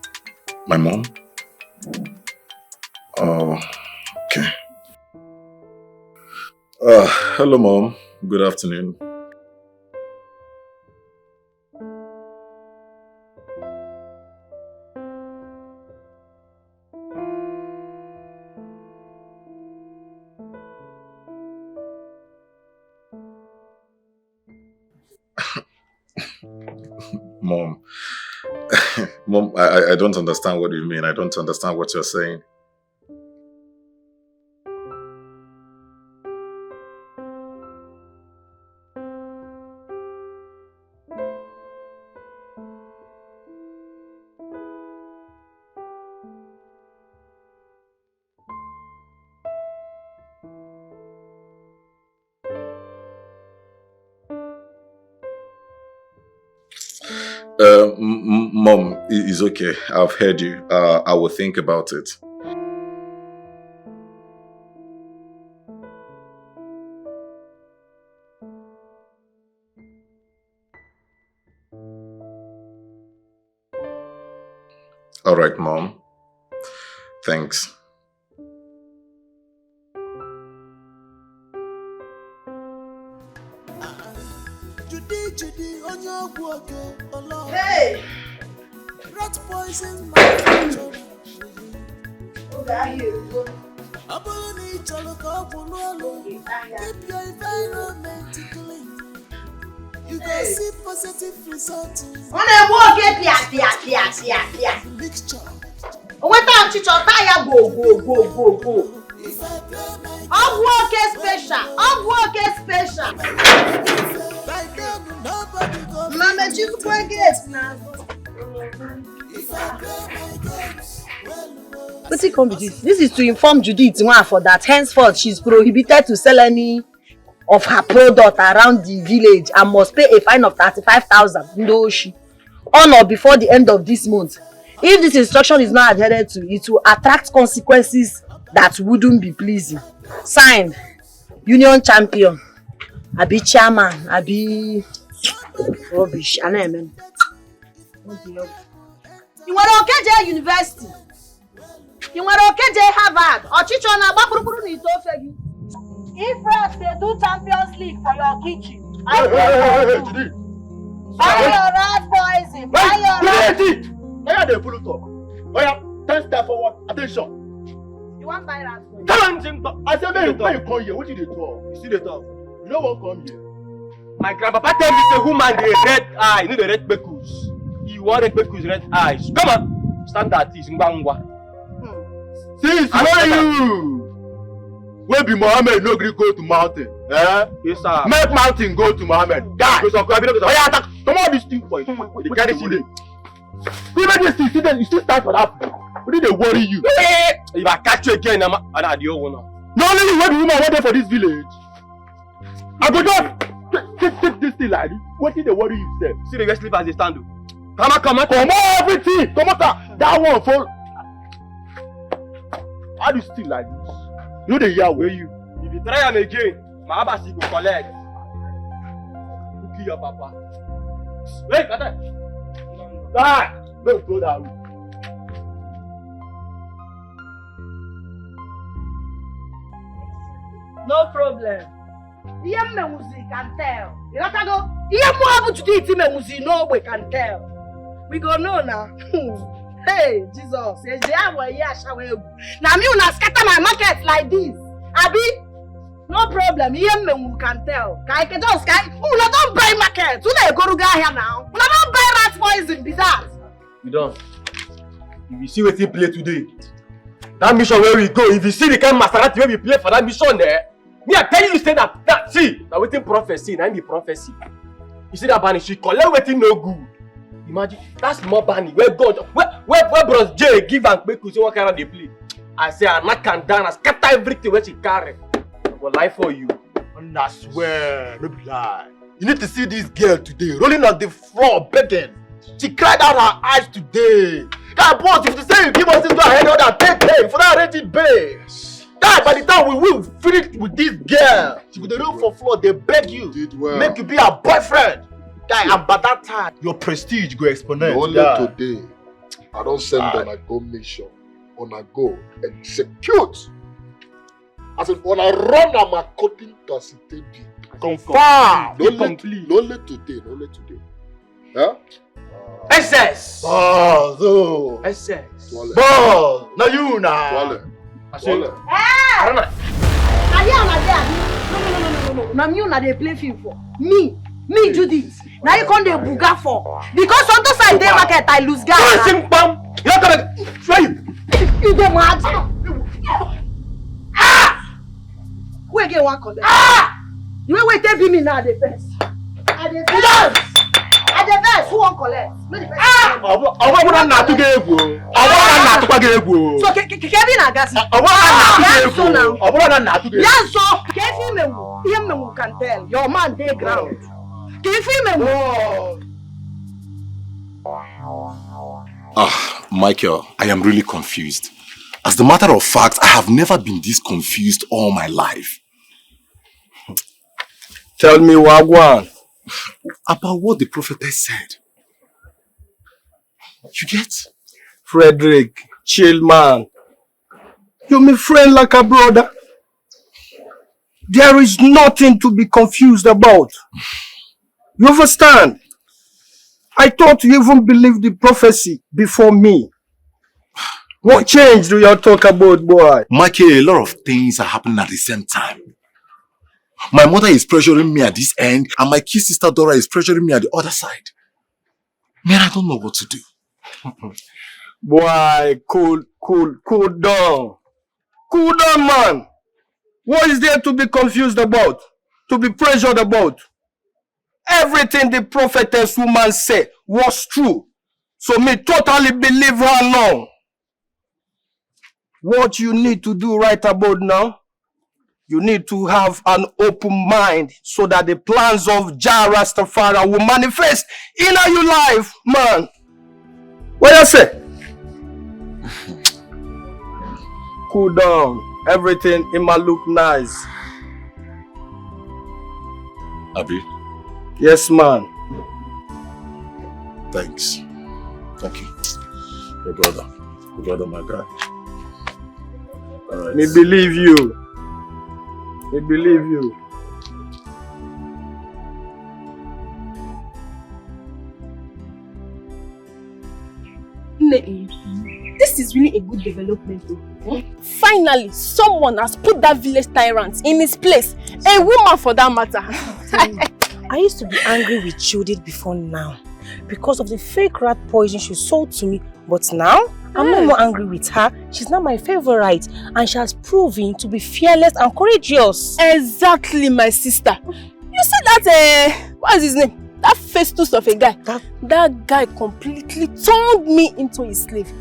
my mom? Oh, okay. Hello, Mom. Good afternoon. Mom. Mom, I don't understand what you mean. I don't understand what you're saying. Mom, it's okay. I've heard you. I will think about it. All right, Mom. Thanks. Hey! Rat poison my future. Okay, here we go. Keep your environment clean. You can see positive results. On a walk, pia. What time chicho tire go. Work special. Mama, you go get now. What's it come with this? This is to inform Judith for that henceforth she's prohibited to sell any of her product around the village and must pay a fine of 35,000 on or before the end of this month. If this instruction is not adhered to, it will attract consequences that wouldn't be pleasing. Signed, Union Champion, Abi Chairman, Abi Rubbish, I know, man. You want to get university? You want to get Harvard? Or teach on a background is over you. If France they do Champions League for your kitchen, I will buy your rat poison. Buy your rat. Why are they full of talk? Why are 10 steps forward? Attention. You want buy rat poison? Tell him, I said, when you come here, what did they talk? You see the talk? You know what come here? My grandpapa tell me the woman the red eye, you need the red bekus. You want red bekus, red eyes. Come on, stand at this. Since where you? Where be Mohammed no gree go to mountain? Eh? Yes, sir. Make mountain go to Mohammed. Die. Come on, this thing for you. They carry see them. Even this thing, you still stand for that. What did they worry you? If I catch you again, I'm at the owner. Not only you, when the woman went there for this village. I go just take this thing like this. What did they worry you, sir? See the guest sleep as they stand. Come on, everything. Come on, that one fall. How do you still like this? You know the year where you. If you try him again, my abasi go collect. You kill your papa. Wait, got that. Ah, let's go that way. No problem. Yem me music can tell. You got to go. Yem mo happen to do me music. No, we can tell. We go know now. Hey, Jesus. Now me una scatter my market like this. Abi, no problem. Yem me can tell. Kai ke just kai. Una don't buy market. Una go ruga here now. Una don't buy rat poison. Be that. You don't. If you see what he play today, that mission where we go. If you see the kind of Maserati where we play for that mission there. Me, I tell you, say that see, that waiting prophecy, and the prophecy. You see that Bunny, she collect waiting no good. Imagine that's more Bunny. Where God, where Bros J give and make you see what kind of they play. I say I knock and down, I scatter everything where she carry. I go lie for you. I swear, no be lie. You need to see this girl today, rolling on the floor, begging. She cried out her eyes today. God, boss, if you say you give us this, go ahead and pay for that arranging pay. God, by the time we will finish with this girl, she will roll for floor, they beg you, make you be her boyfriend. Guy, and by that time, your prestige go exponent. Only today, I don't send them a go mission. On a go execute. I said, when I run, I'm according to city. Confirm. Only today. Huh? SS. Oh, SS. Boss. Now you now. I say. No. Now you na dey play film for me, Judith. Now you come dey buga for because sometimes I dey market I lose gas. You come try you. You dey mad? Who again wan collect? You wey take be me now the first. I dey first. Who wan collect? No the first. Owo na to get ego. Owo na to get ego. So Kevin na gas. Owo na to get ego. Yes, so Kevin me can tell. Your man dey ground. Kevin me. Michael, I am really confused. As a matter of fact, I have never been this confused all my life. Tell me, Wagwan. About what the prophetess said. You get? Frederick, chill man. You're my friend like a brother. There is nothing to be confused about. You understand? I thought you even believed the prophecy before me. What change do you talk about, boy? Michael, a lot of things are happening at the same time. My mother is pressuring me at this end, and my kid sister Dora is pressuring me at the other side. Man, I don't know what to do. Boy, cool down. Cool down, man. What is there to be confused about? To be pressured about? Everything the prophetess woman said was true. So me totally believe her now. What you need to do right about now, you need to have an open mind so that the plans of Jah Rastafari will manifest in your life, man. What you say? Cool down. Everything it might look nice. Abi? Yes, man. Thanks. Thank you. Your brother, my guy. All right. Me believe you. Me believe you. This is really a good development though. Finally, someone has put that village tyrant in his place. A woman for that matter. I used to be angry with Judith before now because of the fake rat poison she sold to me. But now, I'm no more angry with her. She's now my favorite and she has proven to be fearless and courageous. Exactly, my sister. You said that, what is his name? That Festus of a guy. That guy completely turned me into his slave.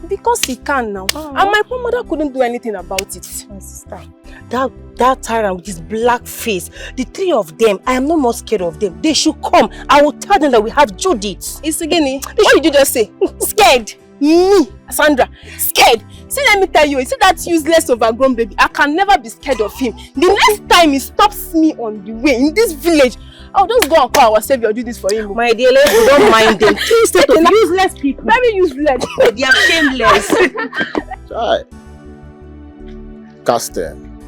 Because he can now. And my poor mother couldn't do anything about it. My sister, that tyrant with his black face, the three of them, I am no more scared of them. They should come. I will tell them that we have Judith. Ekene, what did you just say? Scared? Me, Sandra, scared. See, let me tell you, see that useless overgrown baby, I can never be scared of him. The next time he stops me on the way in this village, I'll just go and call our savior, do this for him. My dear, we don't mind them. Please take of useless people. Very useless. They are shameless. Right. Casting.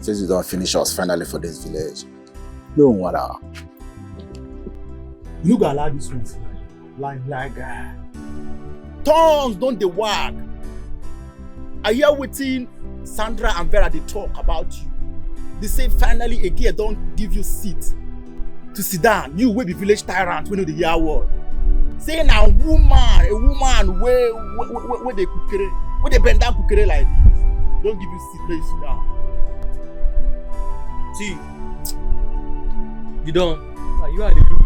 Since you don't finish us finally for this village. No matter. You gotta allow this one like tongues don't they wag. I hear wetin Sandra and Vera they talk about you. They say finally a girl don't give you seat to sit down. You will be village tyrant when you the hear word. Say now a woman where they kukere, where they bend down kukere like this. Don't give you seat, let you sit down. See, you don't. You are the look.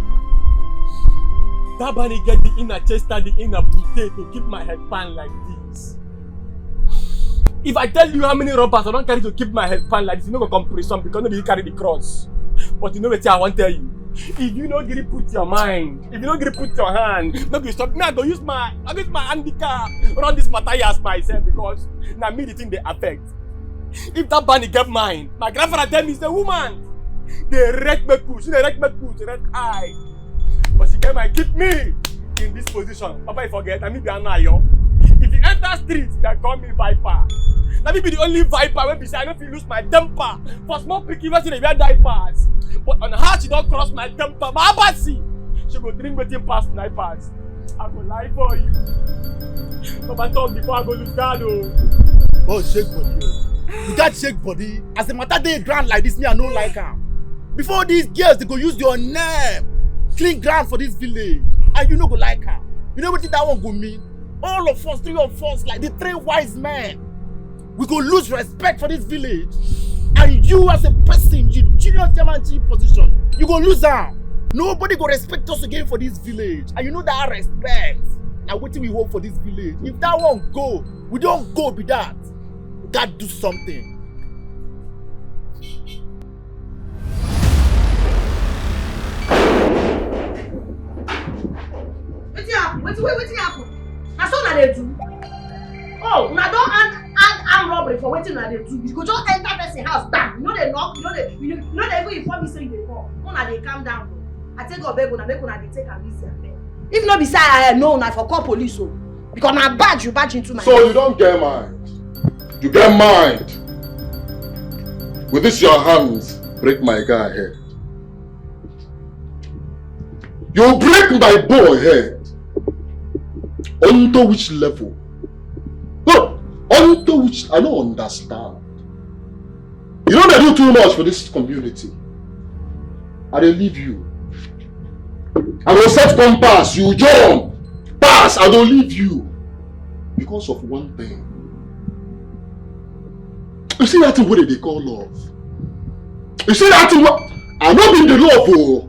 That bunny get the inner chest and the inner potato to keep my head pan like this. If I tell you how many robbers I don't carry to keep my head pan like this, you know go come prison because nobody carry the cross. But you know what I want to tell you? If you don't get it, put your mind. If you don't get it, put your hand. Don't stop me. I go use my handicap run this matters myself because now me the thing they affect. If that bunny get mine, my grandfather tell me is the woman. They wreck my push, they wreck eye. But she came and keep me in this position. Papa, you forget, I mean be an ayo. If you enter streets, they call me Viper. Let me be the only Viper when I don't feel lose my temper. For small picky, they wear diapers. But on her, she don't cross my temper. My abasi, she go drink with him past diapers. I go lie for you. Papa talk before I go lose God. Oh, shake body. You got shake body. As the matter they ground like this, me I don't like her. Before these girls, they go use your name. Clean ground for this village. And you know go like her. You know what that one go mean? All of us, 3 of us, like the 3 wise men. We go lose respect for this village. And you as a person, you junior German position, you go lose her. Nobody go respect us again for this village. And you know that respect. Now what do we hope for this village? If that one go, we don't go with that. We gotta do something. Wetin happen? Na so una dey do? Oh, una don arm robbery for wetin una dey do. You go just enter person house, bam! You no dey knock, you no dey even inform me say you dey come. Una dey calm down. I take God beg una make una dey take am easy abeg. If no be say I know una for call police o, because na badge you badge into my. So you don't get mind. You get mind. With this your hands, break my guy head. You break my boy head. Onto which level? No, onto which I don't understand. You know they do too much for this community. I don't leave you. I will set compass, you jump. Pass, I don't leave you. Because of one thing. You see that thing what they call love? You see that thing what? I'm not in the love, oh.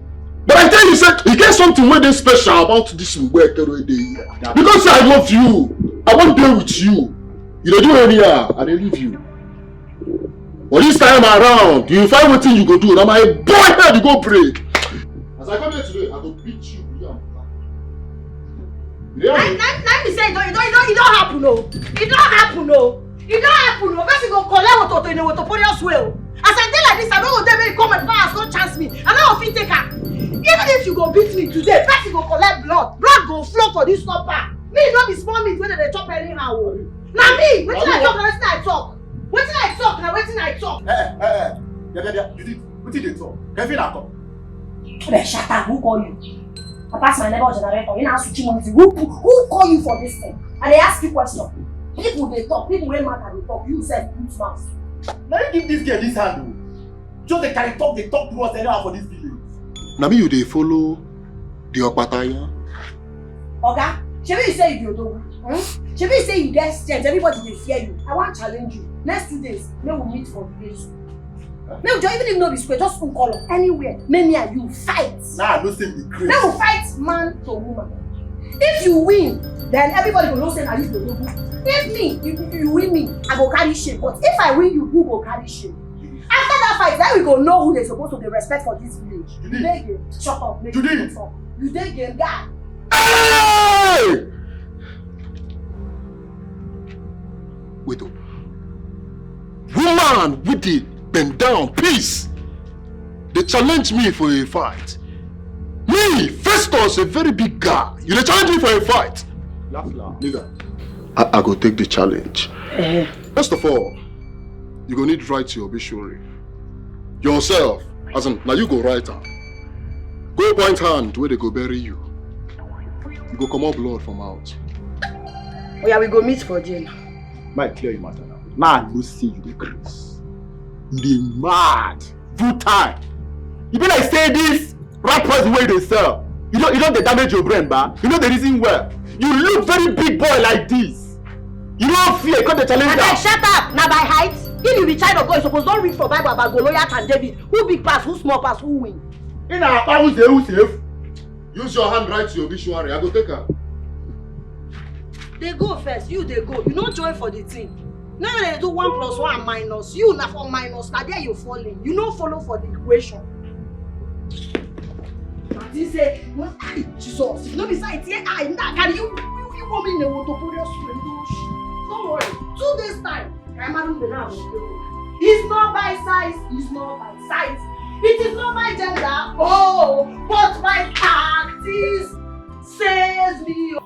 But I tell you, sir, you get something very special about this work every day. Because I love you. I want to be with you. You don't do anyhow, I don't leave you. But this time around, you find what thing you go do. Now my boy head you go break. As I come here today, I will beat you. Let me say it don't happen, no. It don't happen, no. It don't happen, no. First you go collect what in the podium well. As I tell like this, I don't go there come and pass, don't chance me. I know if you take her. Even if you go beat me today, first you go collect blood. Blood go flow for this stopper. Me not be small meat whether they chop anyhow. Now me, wetin I talk, wetin I talk. Wetin I talk, now wetin I talk. Judith, wetin dey talk? Kevin na talk. Hey, shut up, who call you? I pass my neighbor generator, you know switching money. Who call you for this thing? And they ask you question. People they talk, people wey matter they talk, you say good mouth. Now you give this girl this hand. Just they carry talk, they talk to us anyhow for this village. Now me you dey follow the Okpataya. Oga, shebi you say you do. Shebi you say you get strength, everybody dey fear you. I want challenge you. Next 2 days, may we meet for the village. May we just even if no be square, just one color anywhere. May me and you fight. Nah, no say the crazy. May we fight man to woman. If you win, then everybody will know say na you dey do. If you win me, I go carry shame. But if I win you, who go carry shame? After that fight, then we go know who they supposed to be respect for this village. You dey game. Shut up. Make you talk. You dey game, guy. Hey! Wait up. Woman with the bend down, please. They challenge me for a fight. Me, Festus, a very big guy. You dey challenge me for a fight. Laugh. Nigga, I go take the challenge. First of all, you go need to write your obituary. Yourself, as in, now you go write her. Go point hand where they go bury you. You go come out blood from out. Oh yeah, we go meet for jail. Might clear you matter now. Man, you see you the grace. You dey mad. Full time. You be like say this rat poison way they sell. You don't dey damage your brain, ba. You know the reason well. You look very big boy like this. You don't fear, come the challenge down. Shut up! Now by height, if you be child of God, you suppose don't read for Bible about Goliath and David. Who big pass, who small pass, who win? In our power, who safe? Use your hand, write your obituary. I go take her. They go first, you they go. You don't join for the team. Now when they do 1 plus 1 minus, you na for minus, now there you falling. You no follow for the equation. And he say, Jesus, if no be science here, can you want me in the water? Don't worry, 2 days time, it's not by size, it's not by size. It is not by gender, oh, but by practice, says me.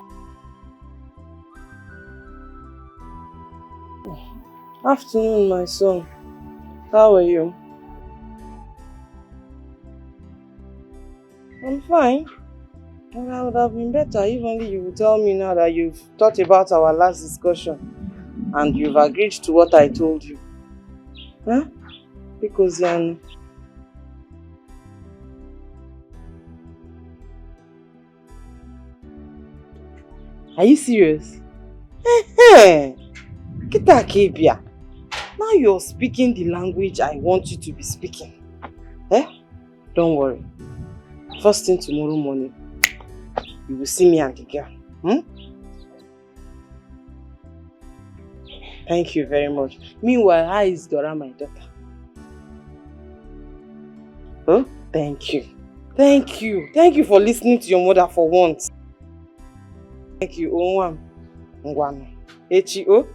Afternoon, my son. How are you? I'm fine. And I would have been better if only you would tell me now that you've thought about our last discussion and you've agreed to what I told you. Huh? Because are you serious? Kita Kebia. Now you're speaking the language I want you to be speaking. Don't worry. First thing tomorrow morning, you will see me and the girl. Thank you very much. Meanwhile, how is Dora, my daughter? Oh, thank you. Thank you. Thank you for listening to your mother for once. Thank you, Onwam. Ngwano. H.O.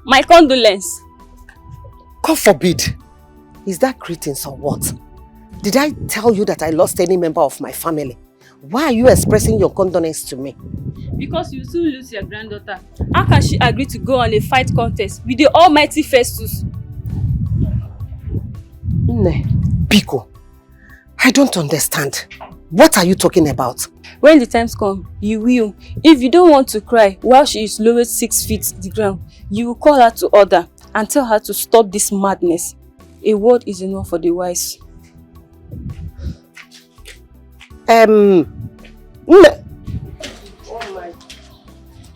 My condolence. God forbid. Is that greetings or what? Did I tell you that I lost any member of my family? Why are you expressing your condolence to me? Because you soon lose your granddaughter. How can she agree to go on a fight contest with the almighty Festus? Biko, I don't understand. What are you talking about? When the times come, you will. If you don't want to cry while she is lowered 6 feet to the ground, you will call her to order and tell her to stop this madness. A word is enough for the wise.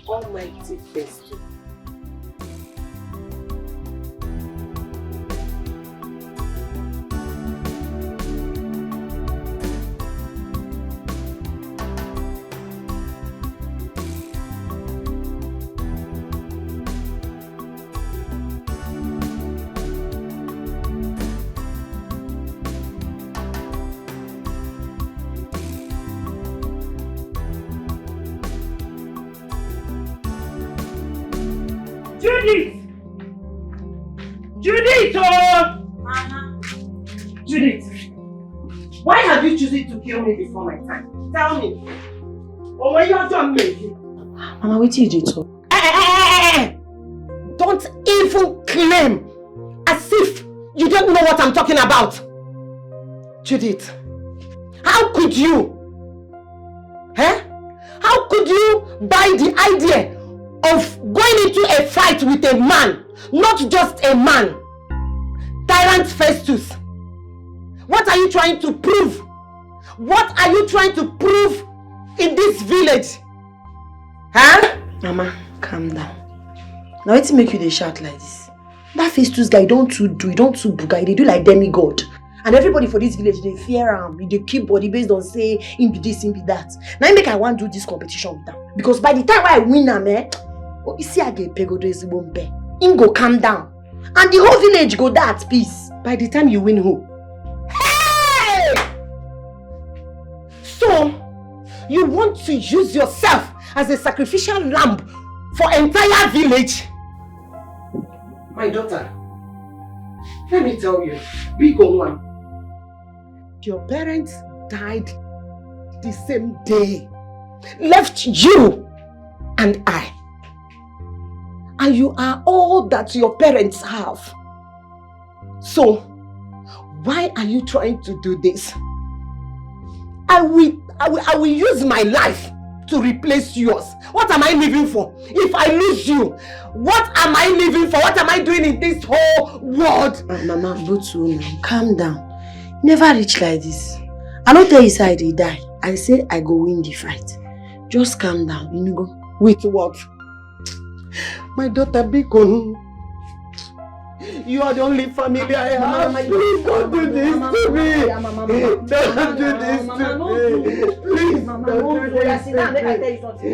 Almighty Festus. Judith! Judith! Oh! Judith! Why have you chosen to kill me before my time? Tell me. Or when you are done making? Mama, what did you do? Don't even claim as if you don't know what I'm talking about. Judith, how could you? How could you buy the idea of going into a fight with a man, not just a man? Tyrant Festus. What are you trying to prove? What are you trying to prove in this village? Mama, calm down. Now what's make you dey shout like this? That Festus guy don't too buga, they do like demigod. And everybody for this village, they fear him. They keep body based on say, him be this, him be that. Now I make I want to do this competition with them. Because by the time I win them, you see I get pegodo is bombe. Him go calm down. And the whole village go there at peace. By the time you win who? Hey! So, you want to use yourself as a sacrificial lamb for entire village? My daughter, let me tell you, big one. Your parents died the same day, left you and I. And you are all that your parents have. So, why are you trying to do this? I will use my life to replace yours. What am I living for? If I lose you, what am I living for? What am I doing in this whole world? Mama, Butu, calm down. Never reach like this. I don't tell you say I dey die. I say I go win the fight. Just calm down, you know go. With what? My daughter Bikon. You are the only family I have. Please don't do this to me. Don't do this to me. Please don't do this to me.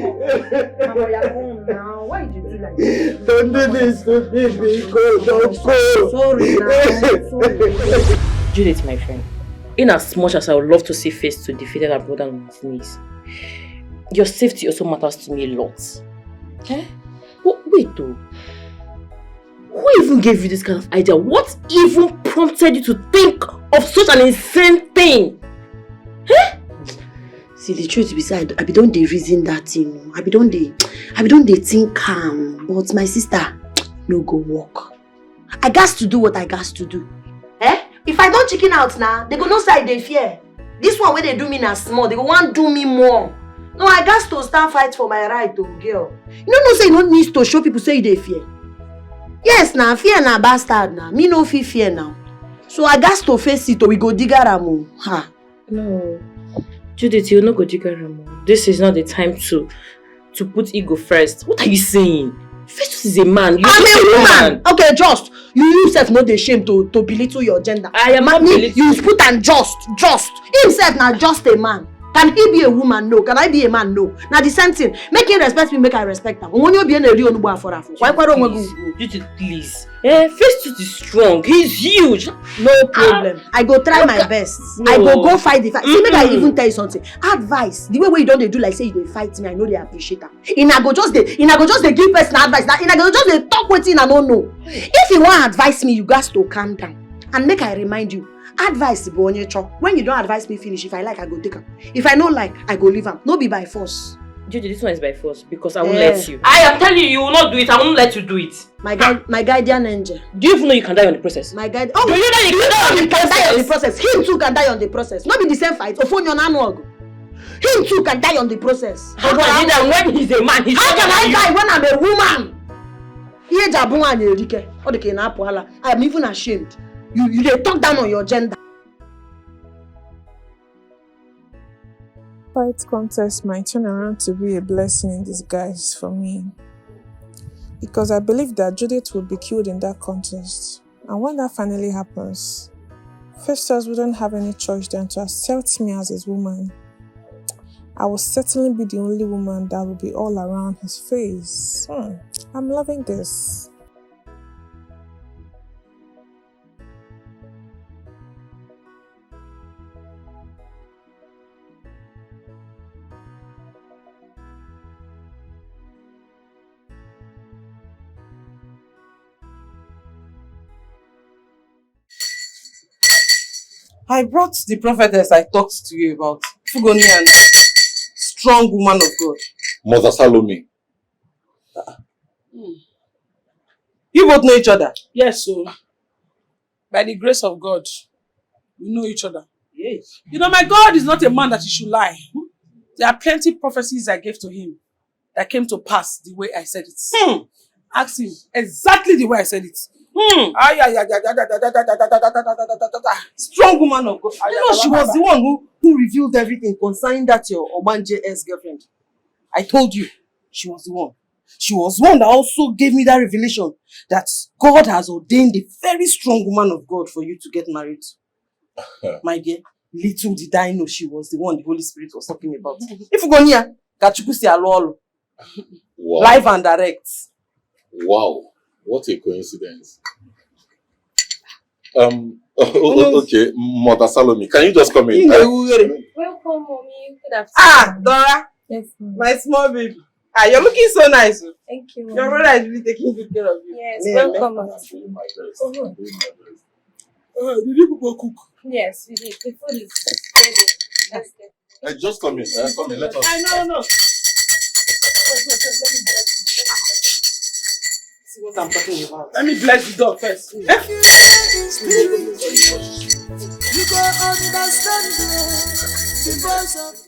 Why did you do like this? Don't do this to me, Biko. Don't go. Sorry now. Judith, my friend, in as much as I would love to see face to defeated our brother on his knees, your safety also matters to me a lot. Eh? Wait though. Who even gave you this kind of idea? What even prompted you to think of such an insane thing? Eh? See, the truth be said, I be don't dey reason that thing. I be don't dey think calm. But my sister, no go walk. I got to do what I got to do. Eh? If I don't chicken out now, they go no say they fear. This one where they do me now small, they go want do me more. No, I got to stand fight for my right, though, girl. You know, say you don't need to show people say they fear. Yes, now fear na bastard now. Me no fear now. So I got to face it, or we go digaramu. Ha. No, Judith, you no go digaramu. This is not the time to put ego first. What are you saying? Festus is a man. I'm a woman. Okay, just you yourself not ashamed to belittle your gender. I am not belittling. You put and just himself now just a man. Can he be a woman? No. Can I be a man? No. Now the same thing. Make him respect me, make I respect him. When you be a real nubu for Judith, please. Festus is strong. He's huge. No problem. I go try my best. No. I go fight the fight. See, make I even tell you something. Advice. The way you don't do like say you dey fight me, I know they appreciate that. I go just dey give person advice. I go just dey talk with him, I don't know. If you want advise me, you got to calm down. And make I remind you. Advice when you don't advise me finish, if I like I go take him. If I don't like I go leave him. No be by force. Judy, this one is by force because I won't let you. I am telling you, you will not do it. I won't let you do it. My guardian angel. Do you even know you can die on the process? My guide. Oh, do you know you can die on the process? Him too can die on the process. Not be the same fight. Him too can die on the process. How can he die when he's a man? How can I die when I'm a woman? I'm even ashamed. You dey talk down on your gender. Fight contest might turn around to be a blessing in disguise for me. Because I believe that Judith would be killed in that contest. And when that finally happens, Festus wouldn't have any choice than to accept me as his woman. I will certainly be the only woman that will be all around his face. I'm loving this. I brought the prophetess I talked to you about. Fugoni and strong woman of God. Mother Salome. You both know each other? Yes, so by the grace of God, we know each other. Yes. You know, my God is not a man that he should lie. There are plenty of prophecies I gave to him that came to pass the way I said it. Ask him exactly the way I said it. Strong woman of God. You know, she was the one who revealed everything concerning that your Obanje ex-girlfriend. I told you, she was the one. She was one that also gave me that revelation that God has ordained a very strong woman of God for you to get married. My dear, little did I know she was the one the Holy Spirit was talking about. If you go near, Kachukusi Alolo. Live and direct. Wow. What a coincidence. Okay, Mother Salome, can you just come in? Welcome, mommy. Good afternoon. Dora. Yes, my small baby. You're looking so nice. Thank you, your brother is really taking good care of you. Yes, welcome. Did you people cook? Yes, we did. The food is ready. Let's get Just come in. Come in. Let us. No. See what I'm talking about. Let me bless the dog first. You go understand the voice of